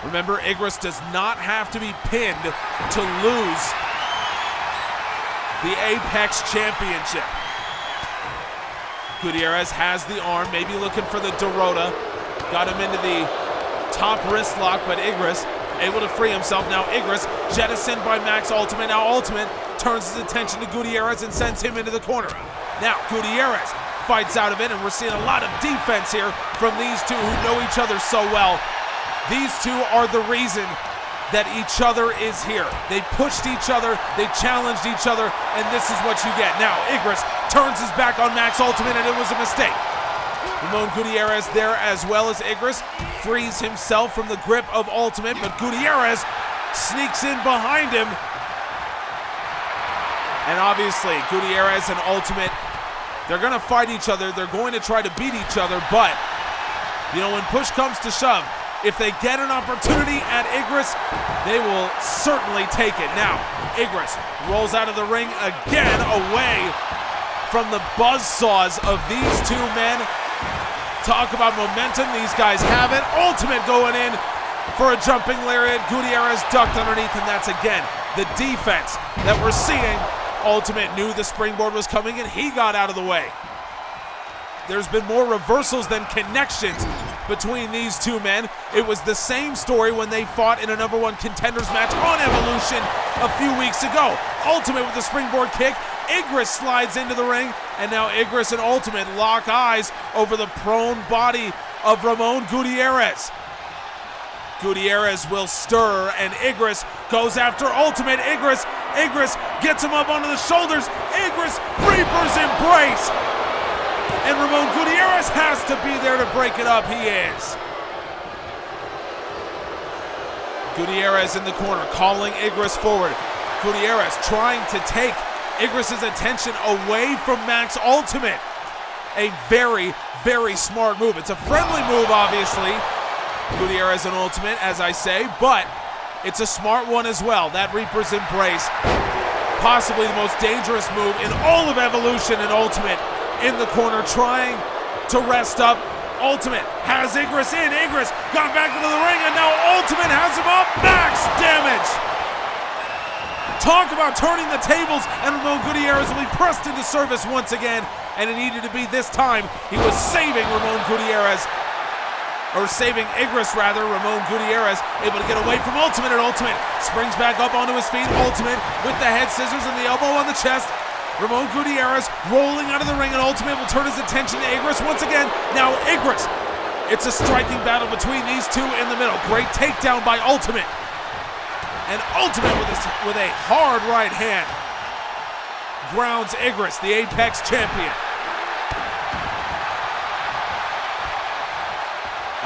Remember, Igris does not have to be pinned to lose the Apex Championship. Gutierrez has the arm, maybe looking for the Dorota. Got him into the top wrist lock, but Igris able to free himself. Now Igris jettisoned by Max Ultimate. Now Ultimate turns his attention to Gutierrez and sends him into the corner. Now Gutierrez fights out of it, and we're seeing a lot of defense here from these two who know each other so well. These two are the reason that each other is here. They pushed each other, they challenged each other, and this is what you get. Now Igris turns his back on Max Ultimate, and it was a mistake. Ramon Gutierrez there as well as Igris frees himself from the grip of Ultimate, but Gutierrez sneaks in behind him. And obviously Gutierrez and Ultimate, they're gonna fight each other, they're going to try to beat each other, but you know, when push comes to shove, if they get an opportunity at Igris, they will certainly take it. Now, Igris rolls out of the ring again, away from the buzzsaws of these two men. Talk about momentum, these guys have it. Ultimate going in for a jumping lariat. Gutierrez ducked underneath, and that's again the defense that we're seeing. Ultimate knew the springboard was coming, and he got out of the way. There's been more reversals than connections between these two men. It was the same story when they fought in a #1 contenders match on Evolution a few weeks ago. Ultimate with the springboard kick. Igris slides into the ring, and now Igris and Ultimate lock eyes over the prone body of Ramon Gutierrez. Gutierrez will stir, and Igris goes after Ultimate. Igris gets him up onto the shoulders. Igris, Reaper's embrace. And Ramon Gutierrez has to be there to break it up. He is. Gutierrez in the corner, calling Igris forward. Gutierrez trying to take Igris' attention away from Max Ultimate. A very, very smart move. It's a friendly move, obviously. Gutierrez and Ultimate, as I say, but it's a smart one as well. That Reaper's embrace, possibly the most dangerous move in all of Evolution, and Ultimate in the corner trying to rest up. Ultimate has Igris in. Igris got back into the ring, and now Ultimate has him up. Max damage. Talk about turning the tables, and Ramon Gutierrez will be pressed into service once again, and it needed to be this time. He was saving Ramon Gutierrez, or saving Igris rather. Ramon Gutierrez able to get away from Ultimate, and Ultimate springs back up onto his feet. Ultimate with the head scissors and the elbow on the chest. Ramon Gutierrez rolling out of the ring, and Ultimate will turn his attention to Igris once again. Now Igris It's a striking battle between these two in the middle. Great takedown by Ultimate. And Ultimate with a hard right hand grounds Igris, the Apex champion.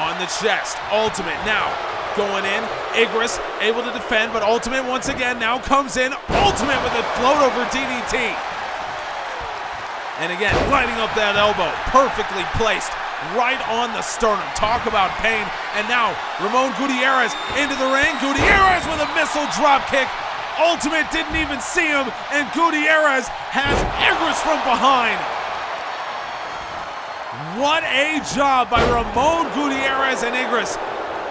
On the chest, Ultimate now going in. Igris able to defend, but Ultimate once again now comes in. Ultimate with a float over DDT. And again, lighting up that elbow, perfectly placed right on the sternum. Talk about pain. And now Ramon Gutierrez into the ring. Gutierrez with a missile drop kick. Ultimate didn't even see him, and Gutierrez has Igris from behind. What a job by Ramon Gutierrez, and Igris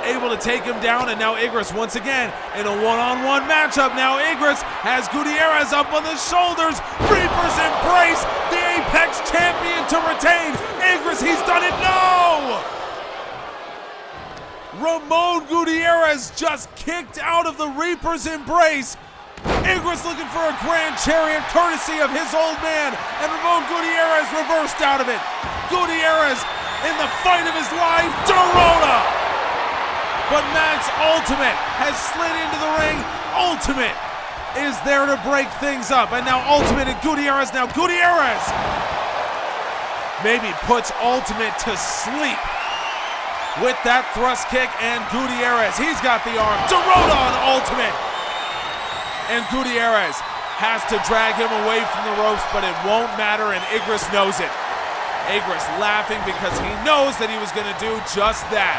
able to take him down, and now Igris once again in a one-on-one matchup. Now Igris has Gutierrez up on the shoulders. Reaper's embrace, the Apex champion to retain. Igris, he's done it. No! Ramon Gutierrez just kicked out of the Reaper's embrace. Igris looking for a grand chariot courtesy of his old man, and Ramon Gutierrez reversed out of it. Gutierrez in the fight of his life, Dorota! But Max Ultimate has slid into the ring. Ultimate is there to break things up, and now Ultimate and Gutierrez. Now Gutierrez maybe puts Ultimate to sleep with that thrust kick, and Gutierrez, he's got the arm. Dorota on Ultimate. And Gutierrez has to drag him away from the ropes, but it won't matter, and Igris knows it. Igris laughing because he knows that he was going to do just that.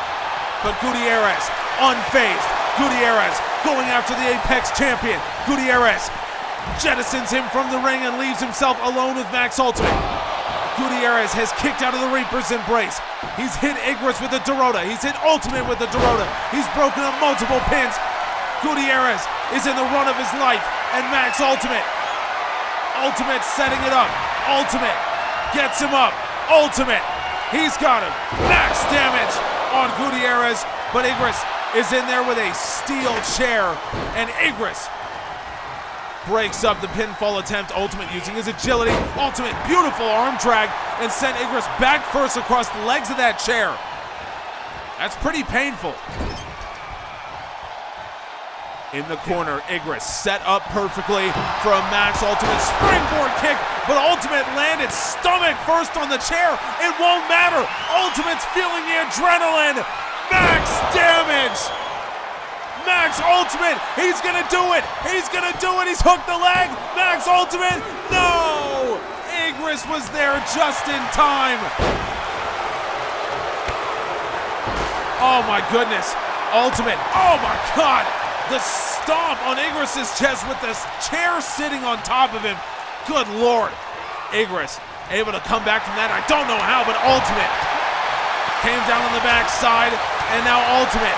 But Gutierrez, unfazed. Gutierrez going after the Apex champion. Gutierrez jettisons him from the ring and leaves himself alone with Max Ultimate. Gutierrez has kicked out of the Reaper's embrace. He's hit Igris with the Dorota. He's hit Ultimate with the Dorota. He's broken up multiple pins. Gutierrez is in the run of his life, and Max Ultimate setting it up. Ultimate gets him up. Ultimate, he's got him. Max damage on Gutierrez, but Igris is in there with a steel chair, and Igris breaks up the pinfall attempt. Ultimate using his agility. Ultimate, beautiful arm drag, and sent Igris back first across the legs of that chair. That's pretty painful. In the corner, Igris set up perfectly for a Max Ultimate springboard kick, but Ultimate landed stomach first on the chair. It won't matter. Ultimate's feeling the adrenaline. Max damage. Max Ultimate, he's gonna do it. He's gonna do it. He's hooked the leg. Max Ultimate, no! Igris was there just in time. Oh my goodness. Ultimate, oh my God. The stomp on Igris' chest with this chair sitting on top of him. Good Lord. Igris able to come back from that. I don't know how, but Ultimate came down on the backside, and now Ultimate.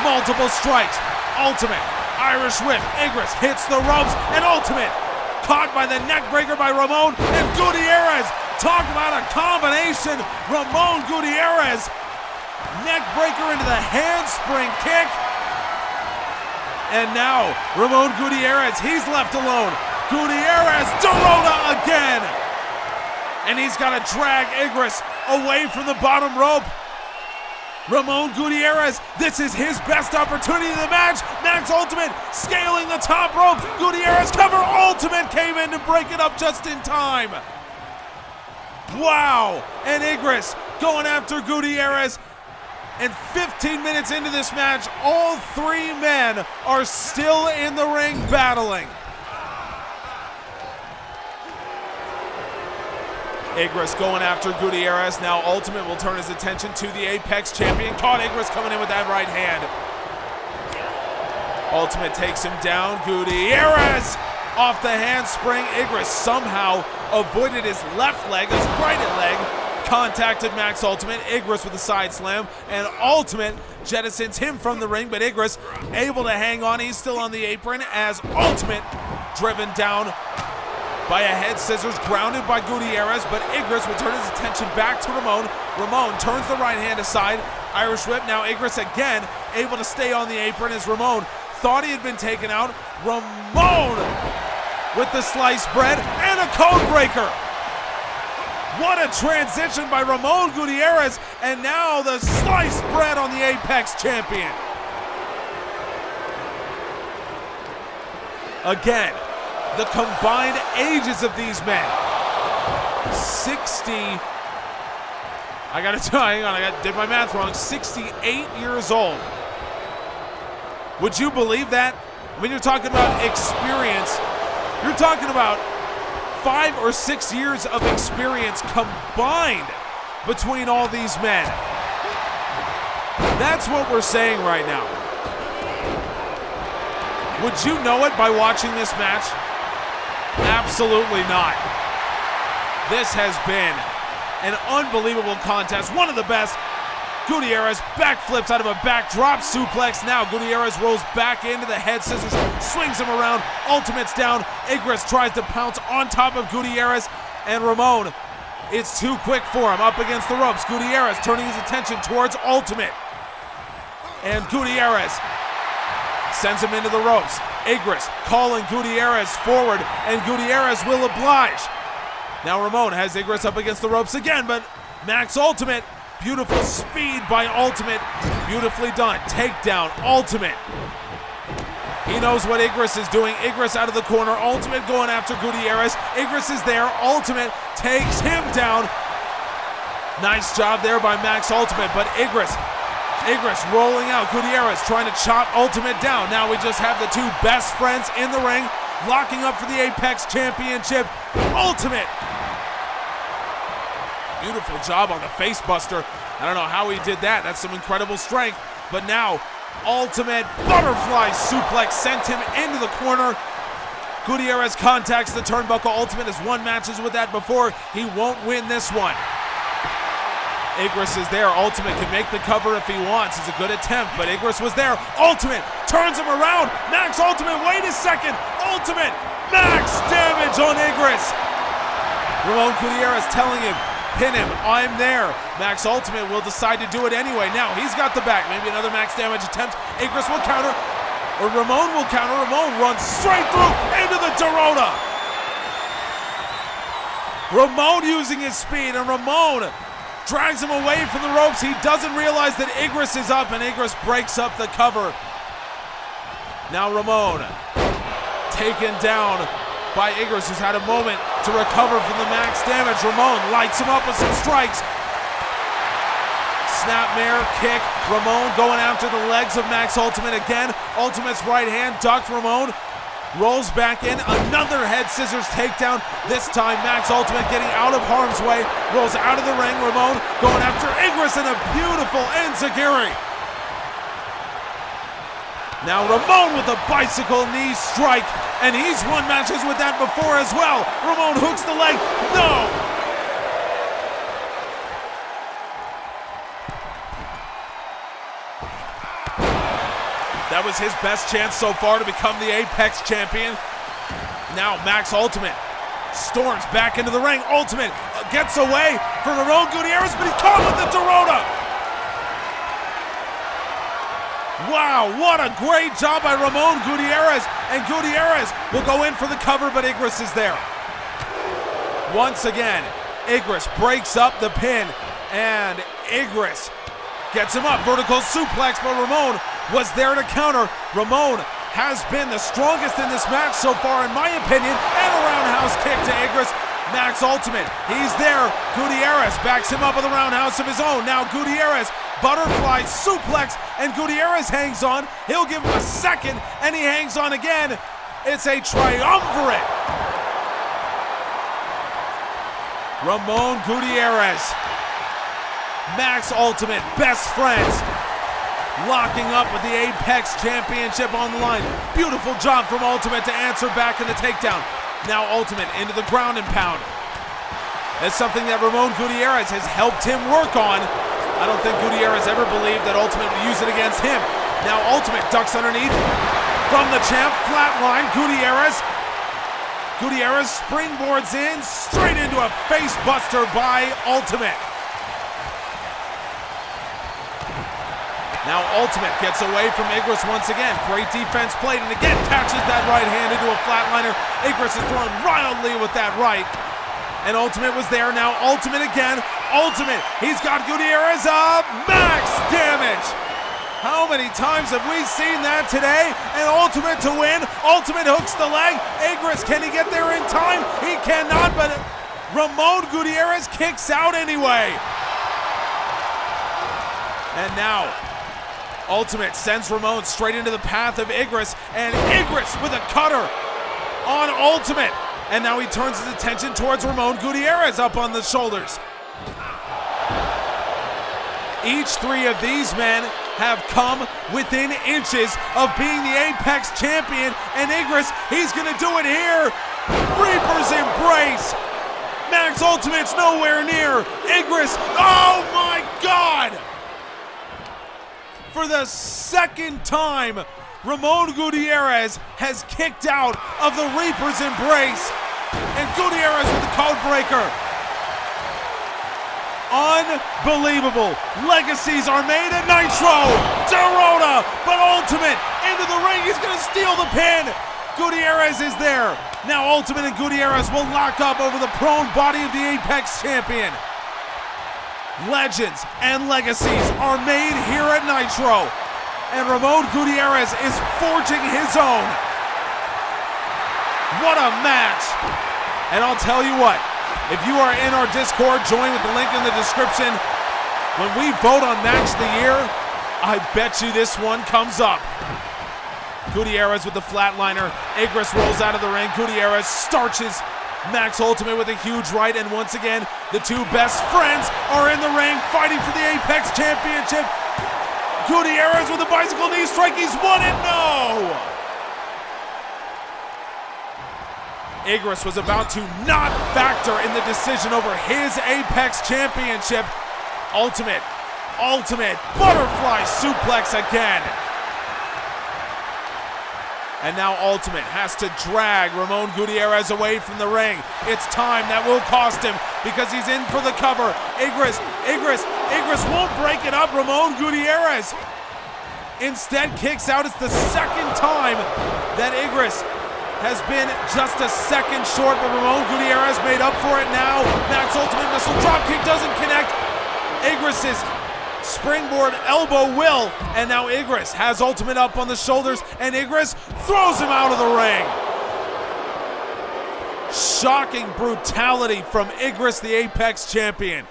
Multiple strikes. Ultimate. Irish whip. Igris hits the ropes, and Ultimate caught by the neck breaker by Ramon, and Gutierrez. Talk about a combination. Ramon Gutierrez. Neck breaker into the handspring kick. And now, Ramon Gutierrez, he's left alone. Gutierrez, Dorota again! And he's got to drag Igris away from the bottom rope. Ramon Gutierrez, this is his best opportunity in the match. Max Ultimate scaling the top rope. Gutierrez cover. Ultimate came in to break it up just in time. Wow! And Igris going after Gutierrez. And 15 minutes into this match, all three men are still in the ring battling. Igris going after Gutierrez. Now Ultimate will turn his attention to the Apex champion. Caught Igris coming in with that right hand. Ultimate takes him down. Gutierrez off the handspring. Igris somehow avoided his left leg, his right leg. Contacted Max Ultimate. Igris with a side slam, and Ultimate jettisons him from the ring, but Igris able to hang on. He's still on the apron as Ultimate driven down by a head scissors, grounded by Gutierrez, but Igris will turn his attention back to Ramon. Ramon turns the right hand aside. Irish whip. Now Igris again able to stay on the apron as Ramon thought he had been taken out. Ramon with the sliced bread and a code breaker. What a transition by Ramon Gutierrez, and now the sliced bread on the Apex champion. Again, the combined ages of these men. 60, I gotta tell you, hang on, did my math wrong, 68 years old. Would you believe that? When you're talking about experience, you're talking about 5 or 6 years of experience combined between all these men. That's what we're saying right now. Would you know it by watching this match? Absolutely not. This has been an unbelievable contest, one of the best. Gutierrez backflips out of a backdrop suplex. Now Gutierrez rolls back into the head scissors, swings him around, Ultimate's down. Igris tries to pounce on top of Gutierrez, and Ramon, it's too quick for him, up against the ropes. Gutierrez turning his attention towards Ultimate, and Gutierrez sends him into the ropes. Igris calling Gutierrez forward, and Gutierrez will oblige. Now Ramon has Igris up against the ropes again, but Max Ultimate, beautiful speed by Ultimate, beautifully done. Takedown, Ultimate. He knows what Igris is doing. Igris out of the corner, Ultimate going after Gutierrez. Igris is there, Ultimate takes him down. Nice job there by Max Ultimate, but Igris rolling out. Gutierrez trying to chop Ultimate down. Now we just have the two best friends in the ring, locking up for the Apex Championship. Ultimate. Beautiful job on the face buster. I don't know how he did that. That's some incredible strength. But now, Ultimate butterfly suplex sent him into the corner. Gutierrez contacts the turnbuckle. Ultimate has won matches with that before. He won't win this one. Igris is there. Ultimate can make the cover if he wants. It's a good attempt, but Igris was there. Ultimate turns him around. Max Ultimate, wait a second. Ultimate, max damage on Igris. Ramon Gutierrez telling him, pin him, I'm there. Max Ultimate will decide to do it anyway. Now he's got the back, maybe another max damage attempt. Igris will counter, or Ramon will counter. Ramon runs straight through into the Dorota. Ramon using his speed, and Ramon drags him away from the ropes. He doesn't realize that Igris is up, and Igris breaks up the cover. Now Ramon taken down by Igris, who's had a moment to recover from the max damage. Ramon lights him up with some strikes. Snapmare kick. Ramon going after the legs of Max Ultimate again. Ultimate's right hand ducked. Ramon rolls back in. Another head scissors takedown. This time Max Ultimate getting out of harm's way. Rolls out of the ring. Ramon going after Igris in a beautiful enziguri. Now Ramon with a bicycle knee strike, and he's won matches with that before as well. Ramon hooks the leg. No! That was his best chance so far to become the Apex champion. Now Max Ultimate storms back into the ring. Ultimate gets away from Ramon Gutierrez, but he's caught with the Dorota. Wow, what a great job by Ramon Gutierrez, and Gutierrez will go in for the cover, but Igris is there. Once again, Igris breaks up the pin, and Igris gets him up. Vertical suplex, but Ramon was there to counter. Ramon has been the strongest in this match so far, in my opinion, and a roundhouse kick to Igris. Max Ultimate, he's there. Gutierrez backs him up with a roundhouse of his own. Now Gutierrez, butterfly suplex, and Gutierrez hangs on. He'll give him a second, and he hangs on again. It's a triumvirate. Ramon Gutierrez, Max Ultimate, best friends, locking up with the Apex Championship on the line. Beautiful job from Ultimate to answer back in the takedown. Now Ultimate into the ground and pound. That's something that Ramon Gutierrez has helped him work on. I don't think Gutierrez ever believed that Ultimate would use it against him. Now Ultimate ducks underneath from the champ, flatline. Gutierrez springboards in straight into a face buster by Ultimate. Now Ultimate gets away from Igris once again. Great defense played, and again catches that right hand into a flatliner. Igris is throwing wildly with that right. And Ultimate was there. Now Ultimate again. Ultimate. He's got Gutierrez up. Max damage. How many times have we seen that today? And Ultimate to win. Ultimate hooks the leg. Igris, can he get there in time? He cannot, but Ramon Gutierrez kicks out anyway. And now Ultimate sends Ramon straight into the path of Igris, and Igris with a cutter on Ultimate. And now he turns his attention towards Ramon Gutierrez up on the shoulders. Each three of these men have come within inches of being the Apex champion, and Igris, he's gonna do it here. Reaper's embrace. Max Ultimate's nowhere near. Igris, oh my God! For the second time, Ramon Gutierrez has kicked out of the Reaper's embrace. And Gutierrez with the code breaker. Unbelievable. Legacies are made at Nitro. Dorota, but Ultimate into the ring. He's going to steal the pin. Gutierrez is there. Now Ultimate and Gutierrez will lock up over the prone body of the Apex champion. Legends and legacies are made here at Nitro. And Ramon Gutierrez is forging his own. What a match. And I'll tell you what, if you are in our Discord, join with the link in the description. When we vote on Match of the Year, I bet you this one comes up. Gutierrez with the flatliner. Igris rolls out of the ring. Gutierrez starches Max Ultimate with a huge right. And once again, the two best friends are in the ring fighting for the Apex Championship. Gutierrez with a bicycle knee strike. He's won it. No! Igris was about to not factor in the decision over his Apex Championship. Ultimate butterfly suplex again. And now Ultimate has to drag Ramon Gutierrez away from the ring. It's time that will cost him because he's in for the cover. Igris won't break it up. Ramon Gutierrez instead kicks out. It's the second time that Igris has been just a second short, but Ramon Gutierrez made up for it now. Max Ultimate missile dropkick doesn't connect. Igris' springboard elbow will, and now Igris has Ultimate up on the shoulders, and Igris throws him out of the ring. Shocking brutality from Igris, the Apex champion.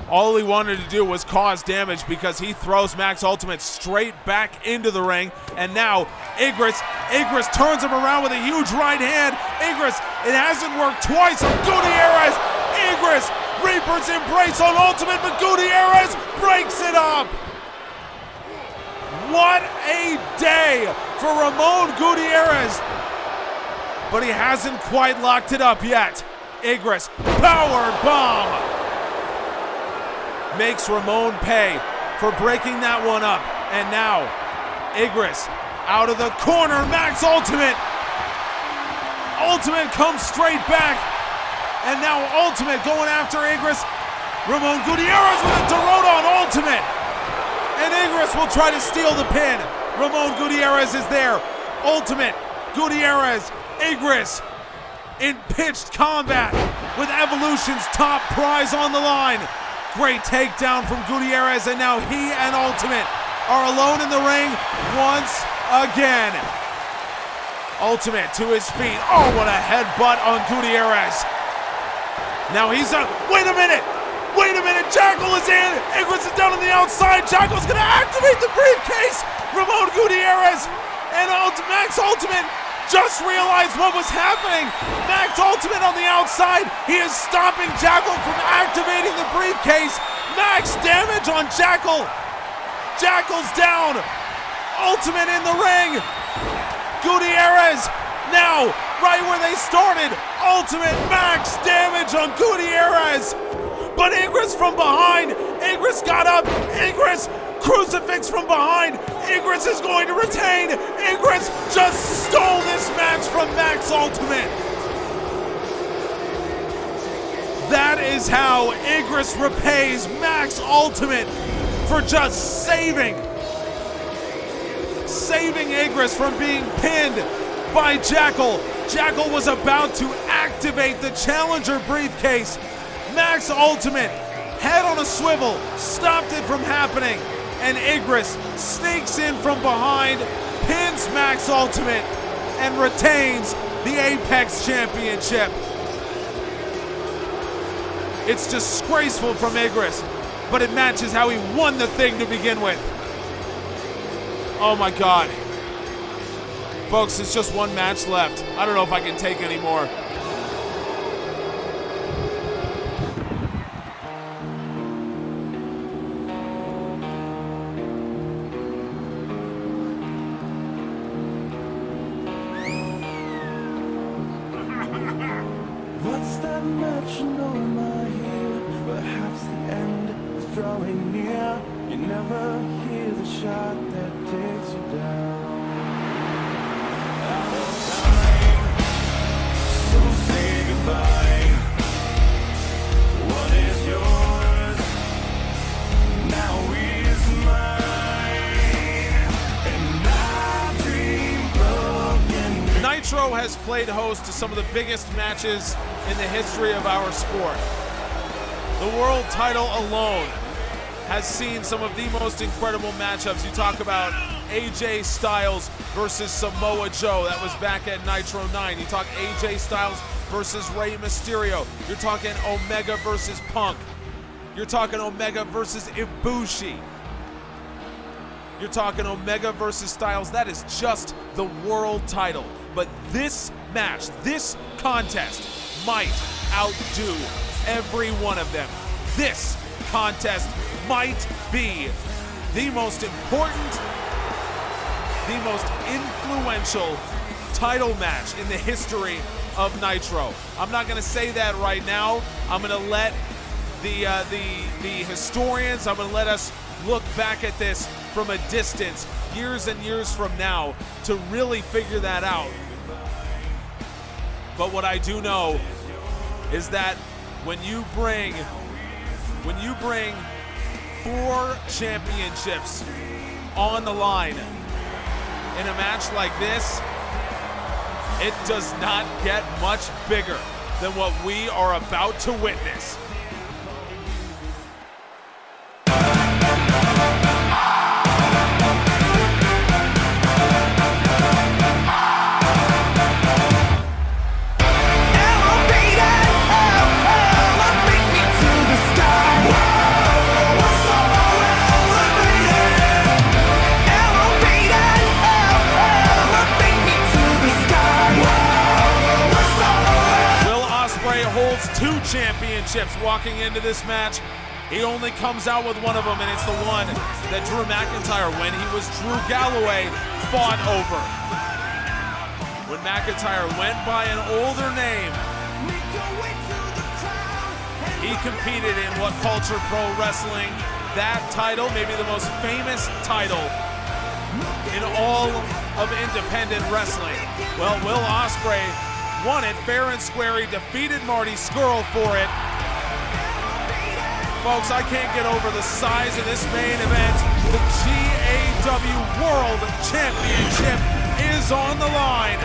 All he wanted to do was cause damage because he throws Max Ultimate straight back into the ring. And now Igris turns him around with a huge right hand. Igris, it hasn't worked twice on Gutierrez. Igris, Reaper's embrace on Ultimate, but Gutierrez breaks it up. What a day for Ramon Gutierrez. But he hasn't quite locked it up yet. Igris, power bomb. Makes Ramon pay for breaking that one up. And now, Igris out of the corner. Max Ultimate comes straight back. And now Ultimate going after Igris. Ramon Gutierrez with a Dorota on Ultimate. And Igris will try to steal the pin. Ramon Gutierrez is there. Ultimate, Gutierrez, Igris in pitched combat with Evolution's top prize on the line. Great takedown from Gutierrez, and now he and Ultimate are alone in the ring once again. Ultimate to his feet. Oh, what a headbutt on Gutierrez. Now he's up. Wait a minute. Jackal is in. Igris is down on the outside. Jackal's going to activate the briefcase. Ramon Gutierrez and Max Ultimate just realized what was happening. Max Ultimate on the outside. He is stopping Jackal from activating the briefcase. Max damage on Jackal. Jackal's down. Ultimate in the ring. Gutierrez now right where they started. Ultimate max damage on Gutierrez. But Igris from behind. Igris got up. Igris crucifix from behind. Igris is going to retain. Igris just stole this match from Max Ultimate. That is how Igris repays Max Ultimate for just saving Igris from being pinned by Jackal. Jackal was about to activate the challenger briefcase. Max Ultimate, head on a swivel, stopped it from happening, and Igris sneaks in from behind, pins Max Ultimate, and retains the Apex Championship. It's disgraceful from Igris, but it matches how he won the thing to begin with. Oh my God. Folks, it's just one match left. I don't know if I can take any more. What's that metronome I hear? Perhaps the end is drawing near. You never hear the shot that takes you down. Out of time, so say goodbye. What is yours now is mine, and I dream broken. Nitro has played host to some of the biggest matches in the history of our sport. The world title alone has seen some of the most incredible matchups. You talk about AJ Styles versus Samoa Joe. That was back at Nitro 9. You talk AJ Styles versus Rey Mysterio. You're talking Omega versus Punk. You're talking Omega versus Ibushi. You're talking Omega versus Styles. That is just the world title. But this match, this contest, might outdo every one of them. This contest might be the most important, the most influential title match in the history of Nitro. I'm not gonna say that right now. I'm gonna let the historians, I'm gonna let us look back at this from a distance, years and years from now, to really figure that out. But what I do know is that when you bring 4 championships on the line in a match like this, it does not get much bigger than what we are about to witness. Championships walking into this match. He only comes out with one of them, and it's the one that Drew McIntyre, when he was Drew Galloway, fought over. When McIntyre went by an older name, he competed in what Culture Pro Wrestling, that title, maybe the most famous title in all of independent wrestling. Well, Will Ospreay won it fair and square. He defeated Marty Scurll for it. Folks, I can't get over the size of this main event. The GAW World Championship is on the line.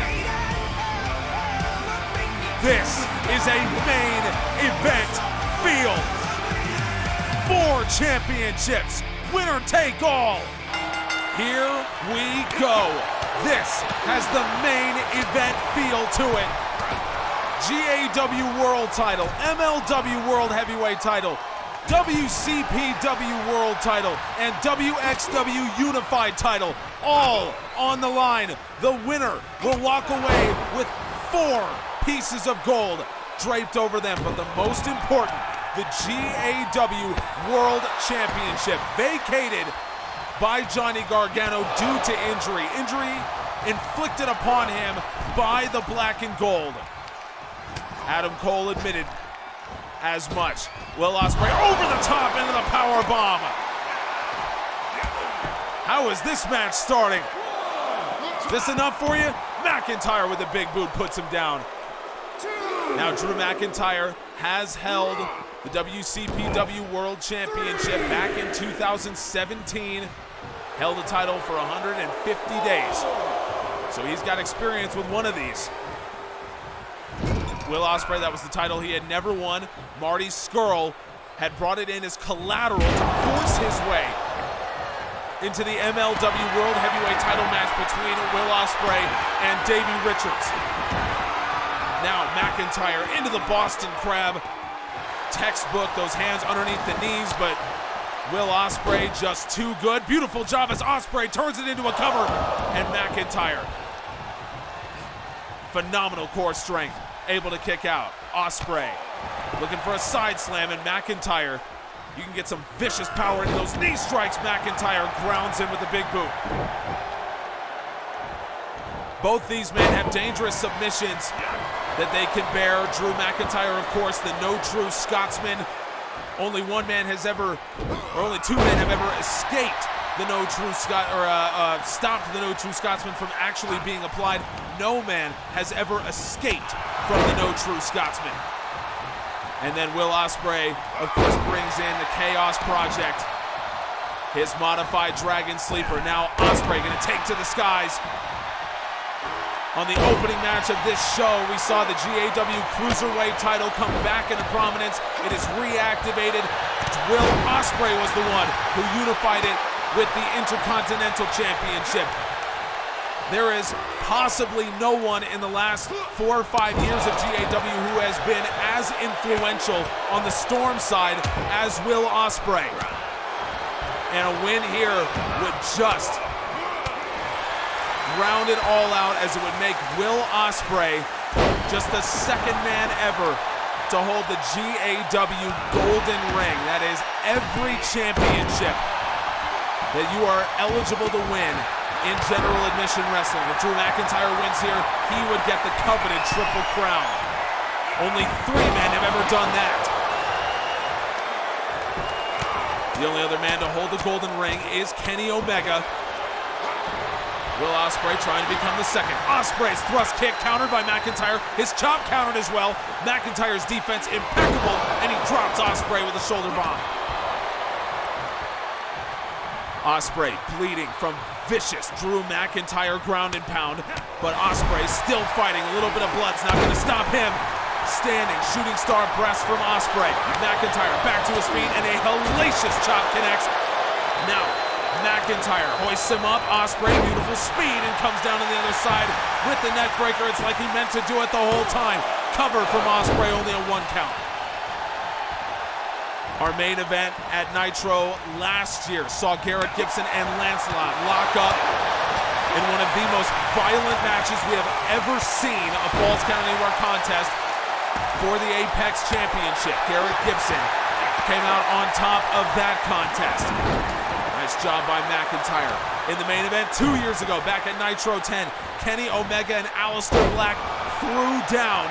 This is a main event field. 4 championships, winner take all. Here we go. This has the main event feel to it. GAW World title, MLW World Heavyweight title, WCPW World title, and WXW Unified title, all on the line. The winner will walk away with 4 pieces of gold draped over them. But the most important, the GAW World Championship, vacated by Johnny Gargano due to injury. Injury inflicted upon him by the black and gold. Adam Cole admitted as much. Will Ospreay over the top into the power bomb. How is this match starting? Is this enough for you? McIntyre with a big boot puts him down. Now Drew McIntyre has held the WCPW World Championship back in 2017. Held the title for 150 days. So he's got experience with one of these. Will Ospreay, that was the title he had never won. Marty Scurll had brought it in as collateral to force his way into the MLW World Heavyweight title match between Will Ospreay and Davey Richards. Now McIntyre into the Boston Crab. Textbook, those hands underneath the knees, but Will Ospreay just too good. Beautiful job as Ospreay turns it into a cover, and McIntyre, phenomenal core strength, able to kick out. Ospreay looking for a side slam, and McIntyre, you can get some vicious power into those knee strikes. McIntyre grounds in with the big boot. Both these men have dangerous submissions that they can bear. Drew McIntyre, of course, the no true Scotsman. Only two men have ever escaped the no true stopped the no true Scotsman from actually being applied. No man has ever escaped from the no true Scotsman. And then Will Ospreay, of course, brings in the Chaos Project, his modified Dragon Sleeper. Now Ospreay gonna take to the skies. On the opening match of this show, we saw the GAW Cruiserweight title come back into prominence. It is reactivated. Will Ospreay was the one who unified it with the Intercontinental Championship. There is possibly no one in the last 4 or 5 years of GAW who has been as influential on the Storm side as Will Ospreay. And a win here would just round it all out, as it would make Will Ospreay just the second man ever to hold the GAW Golden Ring. That is every championship that you are eligible to win in general admission wrestling. If Drew McIntyre wins here, he would get the coveted Triple Crown. Only 3 men have ever done that. The only other man to hold the Golden Ring is Kenny Omega. Will Ospreay trying to become the second. Ospreay's thrust kick countered by McIntyre. His chop countered as well. McIntyre's defense impeccable, and he drops Ospreay with a shoulder bomb. Ospreay bleeding from vicious Drew McIntyre ground and pound, but Ospreay still fighting. A little bit of blood's not going to stop him. Standing shooting star breast from Ospreay. McIntyre back to his feet, and a hellacious chop connects. Now McIntyre hoists him up. Ospreay, beautiful speed, and comes down on the other side with the neck breaker. It's like he meant to do it the whole time. Cover from Ospreay, only a 1 count. Our main event at Nitro last year saw Garrett Gibson and Lancelot lock up in one of the most violent matches we have ever seen, a Falls Count Anywhere contest for the Apex Championship. Garrett Gibson came out on top of that contest. Nice job by McIntyre. In the main event 2 years ago, back at Nitro 10, Kenny Omega and Aleister Black threw down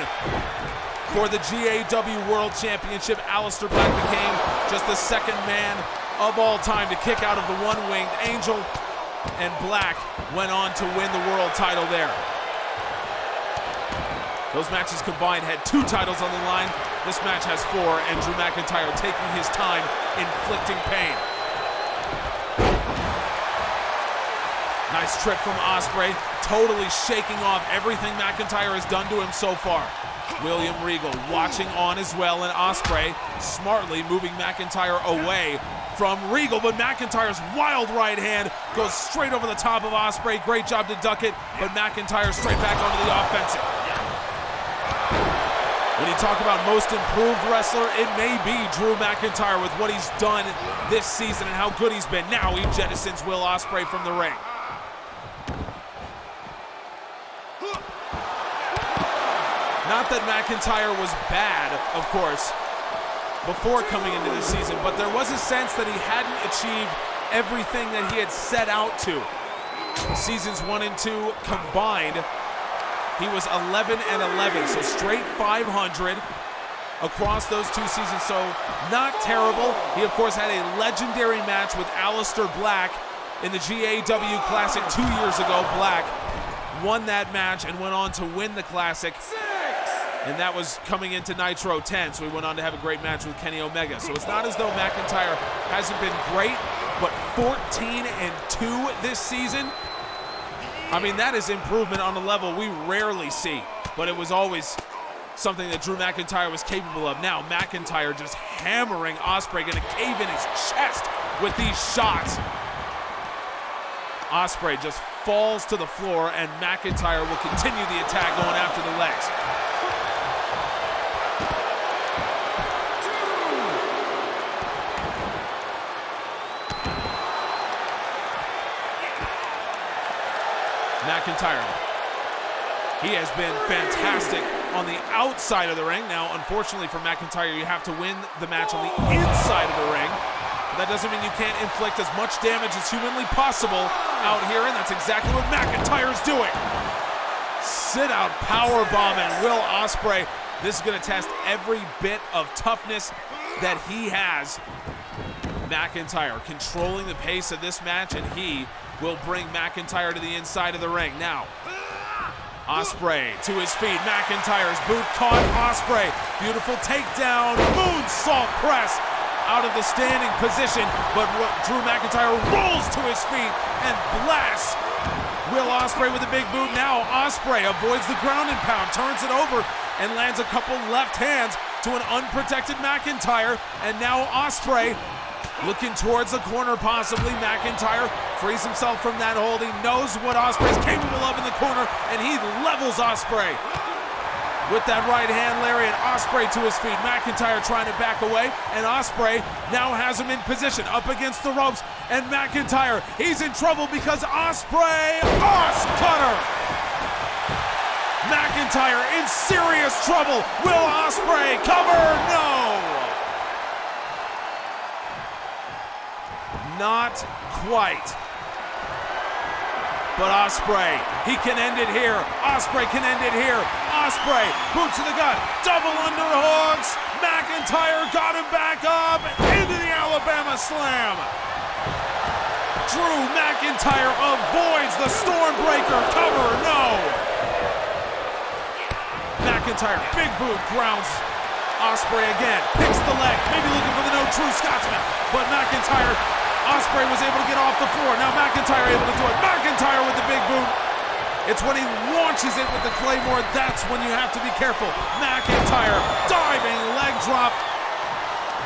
for the GAW World Championship. Aleister Black became just the second man of all time to kick out of the one-winged Angel, and Black went on to win the world title there. Those matches combined had 2 titles on the line. This match has 4, and Drew McIntyre taking his time, inflicting pain. Nice trip from Ospreay, totally shaking off everything McIntyre has done to him so far. William Regal watching on as well, and Ospreay smartly moving McIntyre away from Regal, but McIntyre's wild right hand goes straight over the top of Ospreay. Great job to duck it, but McIntyre straight back onto the offensive. When you talk about most improved wrestler, it may be Drew McIntyre with what he's done this season and how good he's been. Now he jettisons Will Ospreay from the ring. Not that McIntyre was bad, of course, before coming into this season, but there was a sense that he hadn't achieved everything that he had set out to. Seasons 1 and 2 combined, he was 11-11, so straight 500 across those 2 seasons, so not terrible. He, of course, had a legendary match with Aleister Black in the GAW Classic 2 years ago. Black won that match and went on to win the Classic. And that was coming into Nitro 10, so he went on to have a great match with Kenny Omega. So it's not as though McIntyre hasn't been great, but 14-2 this season? I mean, that is improvement on a level we rarely see, but it was always something that Drew McIntyre was capable of. Now McIntyre just hammering Ospreay, gonna cave in his chest with these shots. Ospreay just falls to the floor, and McIntyre will continue the attack going after the legs. McIntyre, he has been fantastic on the outside of the ring. Now, unfortunately for McIntyre, you have to win the match on the inside of the ring. But that doesn't mean you can't inflict as much damage as humanly possible out here, and that's exactly what McIntyre's doing. Sit-out powerbomb, and Will Ospreay. This is going to test every bit of toughness that he has. McIntyre controlling the pace of this match, and he will bring McIntyre to the inside of the ring. Now, Ospreay to his feet. McIntyre's boot caught Ospreay. Beautiful takedown, moonsault press out of the standing position, but Drew McIntyre rolls to his feet and blasts Will Ospreay with a big boot. Now Ospreay avoids the ground and pound, turns it over, and lands a couple left hands to an unprotected McIntyre. And now Ospreay looking towards the corner possibly. McIntyre frees himself from that hold. He knows what Ospreay's capable of in the corner, and he levels Ospreay with that right hand lariat. Ospreay to his feet. McIntyre trying to back away, and Ospreay now has him in position up against the ropes. And McIntyre, he's in trouble because Ospreay, Cutter. McIntyre in serious trouble. Will Ospreay cover? No. Not quite. But Ospreay, he can end it here. Ospreay can end it here. Ospreay, boot to the gut, double underhooks. McIntyre got him back up into the Alabama Slam. Drew McIntyre avoids the Stormbreaker cover. No. McIntyre, big boot, grounds Ospreay again, picks the leg, maybe looking for the no true Scotsman, but McIntyre, Ospreay was able to get off the floor. Now McIntyre able to do it. McIntyre with the big boot. It's when he launches it with the Claymore, that's when you have to be careful. McIntyre, diving leg drop.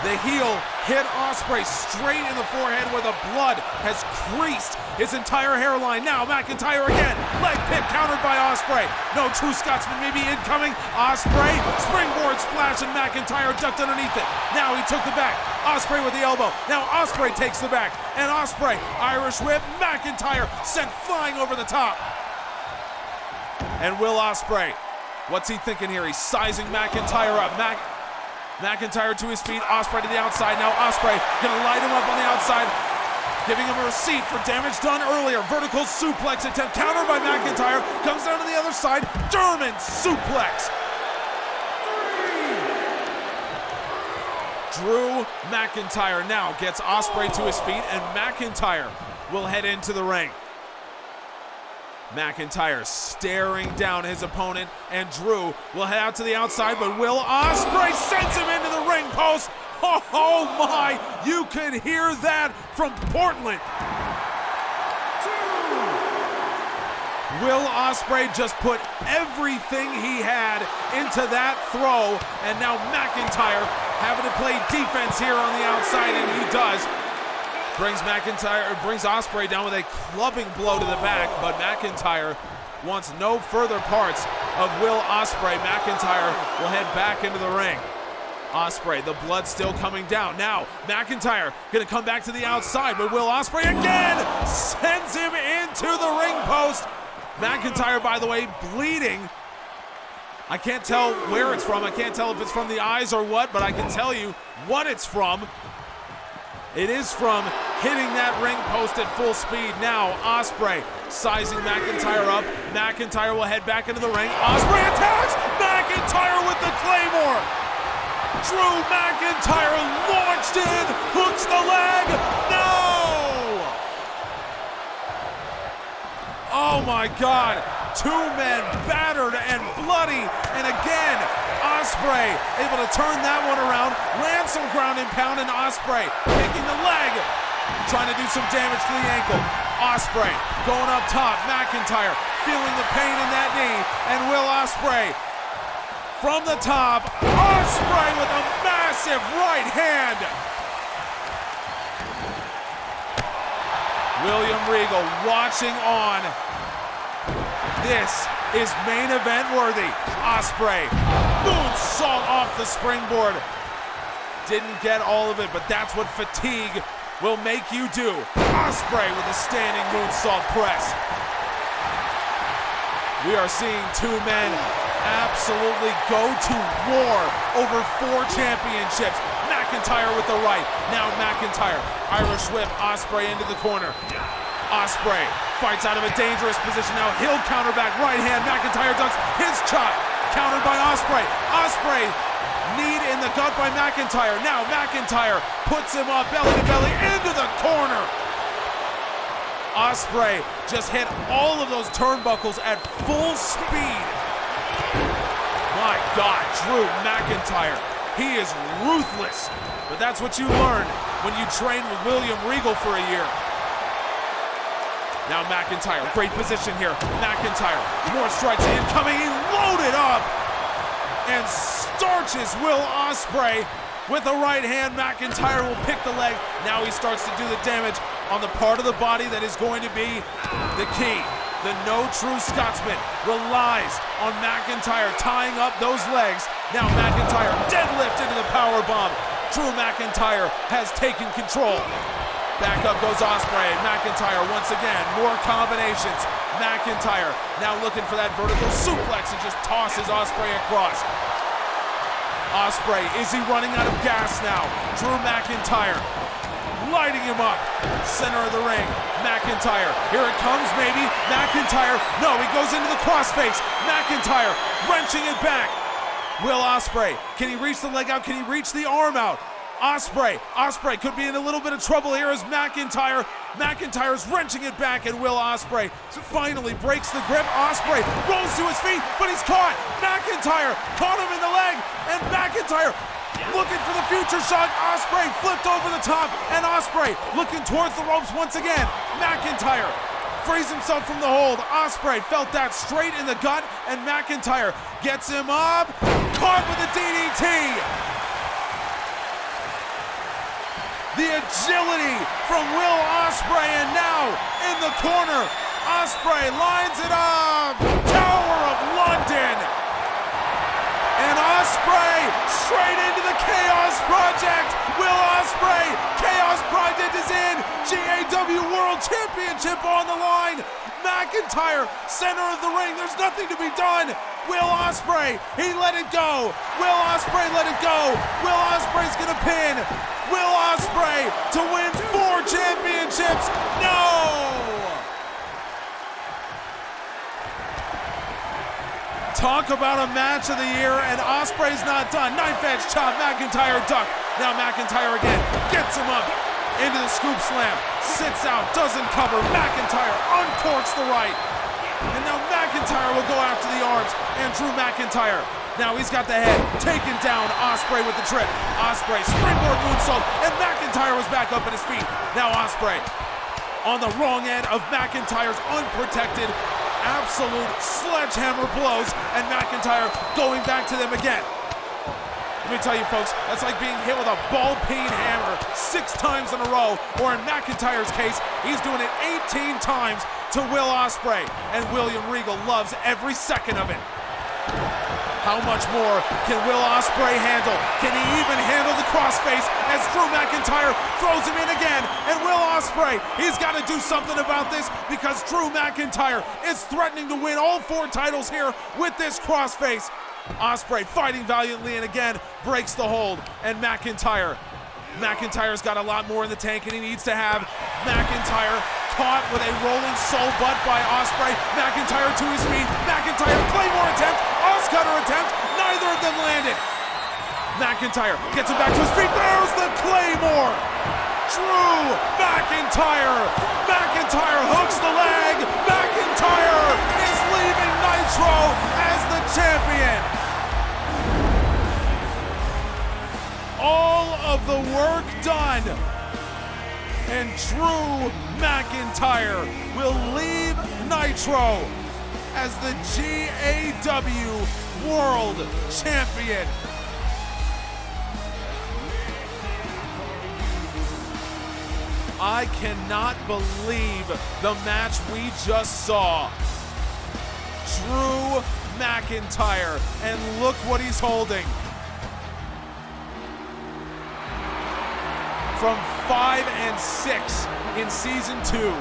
The heel hit Ospreay straight in the forehead where the blood has creased his entire hairline. Now McIntyre again, leg pick countered by Ospreay. No true Scotsman maybe incoming. Ospreay, springboard splash, and McIntyre ducked underneath it. Now he took the back. Ospreay with the elbow. Now Ospreay takes the back. And Ospreay, Irish whip, McIntyre sent flying over the top. And Will Ospreay, what's he thinking here? He's sizing McIntyre up. McIntyre to his feet, Ospreay to the outside. Now Ospreay gonna light him up on the outside, giving him a receipt for damage done earlier. Vertical suplex attempt, countered by McIntyre, comes down to the other side, German suplex. Drew McIntyre now gets Ospreay to his feet, and McIntyre will head into the ring. McIntyre staring down his opponent, and Drew will head out to the outside, but Will Ospreay sends him into the ring post. Oh my, you could hear that from Portland. Will Ospreay just put everything he had into that throw, and now McIntyre having to play defense here on the outside, and he does. Brings Ospreay down with a clubbing blow to the back, but McIntyre wants no further parts of Will Ospreay. McIntyre will head back into the ring. Ospreay, the blood still coming down. Now, McIntyre gonna come back to the outside, but Will Ospreay again sends him into the ring post. McIntyre, by the way, bleeding. I can't tell where it's from. I can't tell if it's from the eyes or what, but I can tell you what it's from. It is from hitting that ring post at full speed. Now Ospreay sizing McIntyre up. McIntyre will head back into the ring. Ospreay attacks! McIntyre with the Claymore! Drew McIntyre launched in, hooks the leg. No! Oh my God. Two men battered and bloody. And again, Ospreay able to turn that one around. Ran some ground and pound, and Ospreay taking the leg, trying to do some damage to the ankle. Ospreay going up top. McIntyre feeling the pain in that knee. And Will Ospreay from the top. Ospreay with a massive right hand. William Regal watching on. This is main event worthy. Ospreay, moonsault off the springboard. Didn't get all of it, but that's what fatigue will make you do. Ospreay with a standing moonsault press. We are seeing two men absolutely go to war over 4 championships. McIntyre with the right. Now McIntyre. Irish whip. Ospreay into the corner. Ospreay fights out of a dangerous position. Now he'll counter back. Right hand. McIntyre ducks his chop. Countered by Ospreay. Ospreay. Knee in the gut by McIntyre. Now McIntyre puts him up belly to belly into the corner. Ospreay just hit all of those turnbuckles at full speed. My God, Drew McIntyre. He is ruthless, but that's what you learn when you train with William Regal for a year. Now McIntyre, great position here. McIntyre, more strikes incoming. He loaded up and starches Will Ospreay with the right hand. McIntyre will pick the leg. Now he starts to do the damage on the part of the body that is going to be the key. The no true Scotsman relies on McIntyre tying up those legs. Now McIntyre deadlift into the power bomb. Drew McIntyre has taken control. Back up goes Ospreay. McIntyre once again, more combinations. McIntyre now looking for that vertical suplex and just tosses Ospreay across. Ospreay, is he running out of gas now? Drew McIntyre lighting him up. Center of the ring. McIntyre. Here it comes, maybe. McIntyre. No, he goes into the crossface. McIntyre wrenching it back. Will Ospreay. Can he reach the leg out? Can he reach the arm out? Ospreay could be in a little bit of trouble here as McIntyre's wrenching it back, and Will Ospreay finally breaks the grip. Ospreay rolls to his feet, but he's caught. McIntyre caught him in the leg, and McIntyre looking for the future shot. Ospreay flipped over the top, and Ospreay looking towards the ropes once again. McIntyre frees himself from the hold. Ospreay felt that straight in the gut, and McIntyre gets him up, caught with a DDT. The agility from Will Ospreay, and now in the corner, Ospreay lines it up. Tower of London. And Ospreay straight into the Chaos Project. Will Ospreay, Chaos Project is in. GAW World Championship on the line. McIntyre, center of the ring. There's nothing to be done. Will Ospreay, he let it go. Will Ospreay let it go. Will Ospreay's gonna pin. Will Ospreay to win 4 championships. No! Talk about a match of the year, and Ospreay's not done. Knife edge chop, McIntyre duck. Now McIntyre again gets him up into the scoop slam. Sits out, doesn't cover. McIntyre uncorks the right. And now McIntyre will go after the arms, and Drew McIntyre. Now he's got the head, taking down Ospreay with the trip. Ospreay, springboard moonsault, and McIntyre was back up at his feet. Now Ospreay on the wrong end of McIntyre's unprotected, absolute sledgehammer blows, and McIntyre going back to them again. Let me tell you folks, that's like being hit with a ball-peen hammer 6 times in a row, or in McIntyre's case, he's doing it 18 times to Will Ospreay, and William Regal loves every second of it. How much more can Will Ospreay handle? Can he even handle the crossface as Drew McIntyre throws him in again? And Will Ospreay, he's got to do something about this because Drew McIntyre is threatening to win all 4 titles here with this crossface. Ospreay fighting valiantly and again breaks the hold. And McIntyre's got a lot more in the tank, and he needs to have McIntyre caught with a rolling soul butt by Ospreay. McIntyre to his feet. McIntyre, Claymore attempt, Oscutter attempt. Neither of them landed. McIntyre gets him back to his feet. There's the Claymore. Drew McIntyre. McIntyre hooks the leg. McIntyre is leaving Nitro as the champion. All of the work done, and Drew McIntyre will leave Nitro as the GAW World Champion. I cannot believe the match we just saw. Drew McIntyre, and look what he's holding. From 5-6 in season 2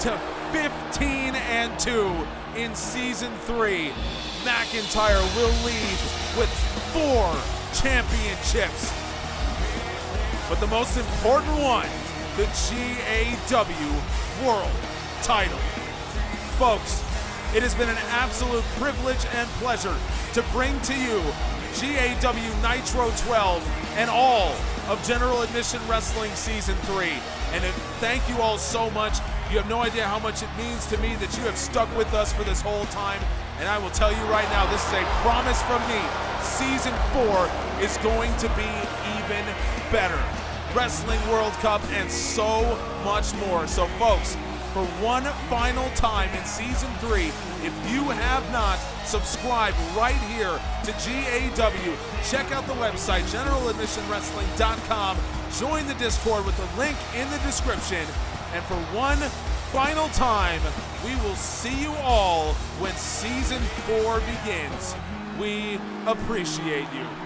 to 15-2 in season 3, McIntyre will leave with 4 championships. But the most important one, the GAW World title. Folks, it has been an absolute privilege and pleasure to bring to you GAW Nitro 12 and all of General Admission Wrestling Season 3. And thank you all so much. You have no idea how much it means to me that you have stuck with us for this whole time. And I will tell you right now, this is a promise from me. Season 4 is going to be even better. Wrestling World Cup and so much more. So folks, for one final time in Season 3, if you have not subscribed right here to GAW, check out the website, generaladmissionwrestling.com. Join the Discord with the link in the description. And for one final time, we will see you all when Season 4 begins. We appreciate you.